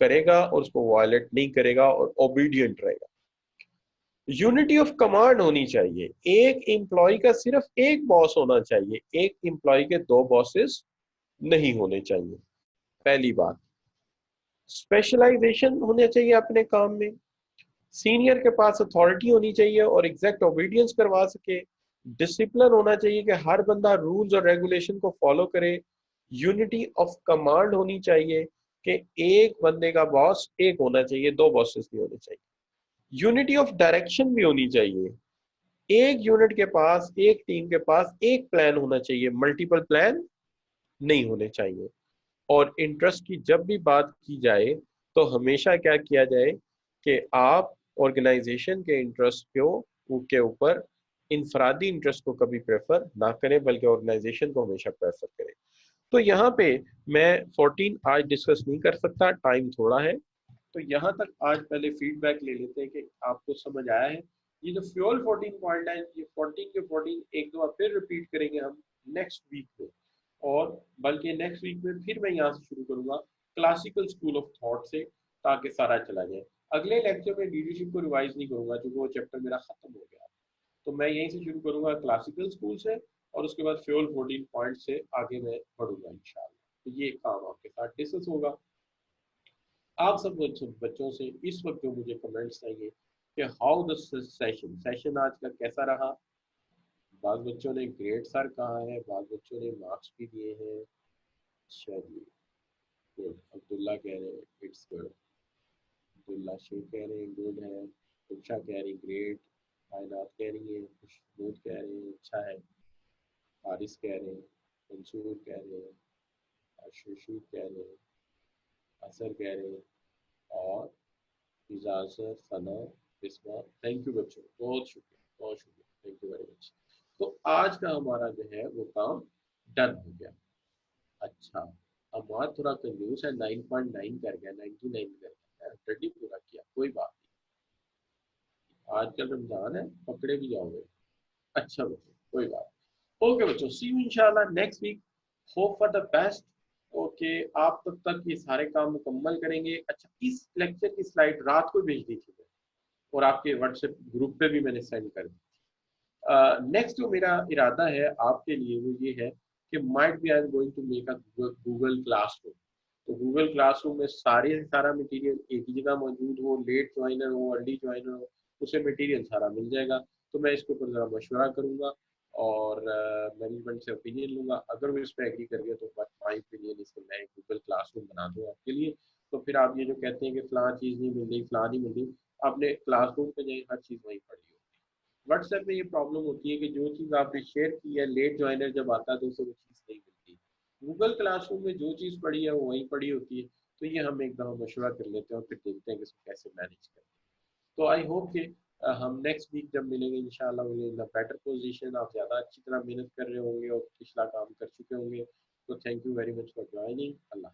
करेगा और उसको वायलेट नहीं करेगा और ओबीडियंट रहेगा। यूनिटी ऑफ कमांड होनी चाहिए, एक एम्प्लॉय का सिर्फ एक बॉस होना चाहिए, एक एम्प्लॉय के दो बॉसेस नहीं होने चाहिए। पहली बात, स्पेशलाइजेशन होना चाहिए अपने काम में, सीनियर के पास अथॉरिटी होनी चाहिए और एग्जैक्ट ओबीडियंस करवा सके। डिसिप्लिन होना चाहिए कि हर बंदा रूल्स और रेगुलेशन को फॉलो करे। यूनिटी ऑफ कमांड होनी चाहिए कि एक बंदे का बॉस एक होना चाहिए, दो बॉसेस नहीं होने चाहिए। यूनिटी ऑफ डायरेक्शन भी होनी चाहिए, एक यूनिट के पास, एक टीम के पास एक प्लान होना चाहिए, मल्टीपल प्लान नहीं होने चाहिए। और इंटरेस्ट की जब भी बात की जाए तो हमेशा क्या किया जाए कि आप ऑर्गेनाइजेशन के इंटरेस्ट को के ऊपर इनफरादी इंटरेस्ट को कभी प्रेफर ना करें, बल्कि ऑर्गेनाइजेशन को हमेशा प्रेफर करें। तो यहाँ पे मैं 14 आज डिस्कस नहीं कर सकता, टाइम थोड़ा है। तो यहाँ तक आज पहले फीडबैक ले लेते हैं कि आपको समझ आया है। ये जो फ्यूल 14 पॉइंट है, ये 14 के 14 एक दो बार फिर रिपीट करेंगे हम नेक्स्ट वीक में, और बल्कि नेक्स्ट वीक में फिर मैं यहाँ से शुरू करूंगा क्लासिकल स्कूल ऑफ थॉट से, ताकि सारा चला जाए। अगले लेक्चर में लीडरशिप को रिवाइज नहीं करूंगा क्योंकि वो चैप्टर मेरा खत्म हो गया। तो मैं यहीं से शुरू करूंगा क्लासिकल स्कूल से, और उसके बाद फ्यूल 14 पॉइंट से आगे मैं बढ़ूंगा इंशाल्लाह। तो ये काम आपके साथ डिस्कस होगा। आप सब बच्चों से इस वक्त जो मुझे कमेंट्स चाहिए कि हाउ द सेशन आज का कैसा रहा। बाद बच्चों ने ग्रेट सर कहा है, बाद बच्चों ने मार्क्स भी दिए हैं। अच्छा जी, गुड। अब्दुल्ला कह रहे हैं इट्स गुड, अब्दुल्ला शेख कह रहे हैं गुड है, उषा कह रही ग्रेट, कायनात कह रही है, खुशबूद कह रहे हैं अच्छा है, हारिस कह रहे हैं, मंसूर कह रहे हैं, अशूशू कह रहे हैं, असर कह रहे हैं, और इजाजत, सना, बिस्मा। थैंक यू बच्चों, बहुत शुक्रिया, बहुत शुक्रिया, थैंक यू वेरी मच। तो आज का हमारा जो है वो काम डन हो गया। अच्छा, हमारा थोड़ा कंफ्यूज है, 9.9 कर गया, 99 कर गया, 100 ही पूरा किया, कोई बात नहीं, आजकल रमजान है, पकड़े भी जाओगे। अच्छा बच्चों, कोई बात। ओके बच्चों, सी यू इंशाल्लाह next week, hope for the best. Okay, आप तब तक ये सारे काम मुकम्मल करेंगे। अच्छा, इस लेक्चर की स्लाइड रात को भेज दी थी और आपके व्हाट्सएप ग्रुप पे भी मैंने सेंड कर दी। नेक्स्ट जो मेरा इरादा है आपके लिए वो ये है कि might be I am going to make a Google classroom. तो गूगल क्लासरूम में सारा मटेरियल एक ही जगह मौजूद हो, लेट ज्वाइनर हो अर्ली ज्वाइनर हो, उसे मटेरियल सारा मिल जाएगा। तो मैं इसके ऊपर ज़रा मशवरा करूँगा और मैनेजमेंट से ओपिनियन लूँगा। अगर वो इस पर एग्री कर गया तो माई ओपिनियन इससे मैं गूगल क्लासरूम बना दूँ आपके लिए। तो फिर आप ये जो कहते हैं कि फ़लाँ चीज़ नहीं मिल रही, फ़लाँ नहीं मिल रही, आपने क्लासरूम पे जाए हर चीज़ वहीं पढ़ी हो। व्हाट्सएप में ये प्रॉब्लम होती है कि जो चीज़ आपने शेयर की है, लेट ज्वाइनर जब आता है तो उसे वो चीज़ नहीं मिलती। गूगल क्लासरूम में जो चीज़ पढ़ी है वो वहीं पढ़ी होती है। तो ये हम एक दफ़ा मशवरा कर लेते हैं और फिर देखते हैं कि इसको कैसे मैनेज करते हैं। तो आई होप कि हम नेक्स्ट वीक जब मिलेंगे इंशाल्लाह will in a better position, आप ज़्यादा अच्छी तरह मेहनत कर रहे होंगे और पिछला काम कर चुके होंगे। तो thank you very much for joining. Allah.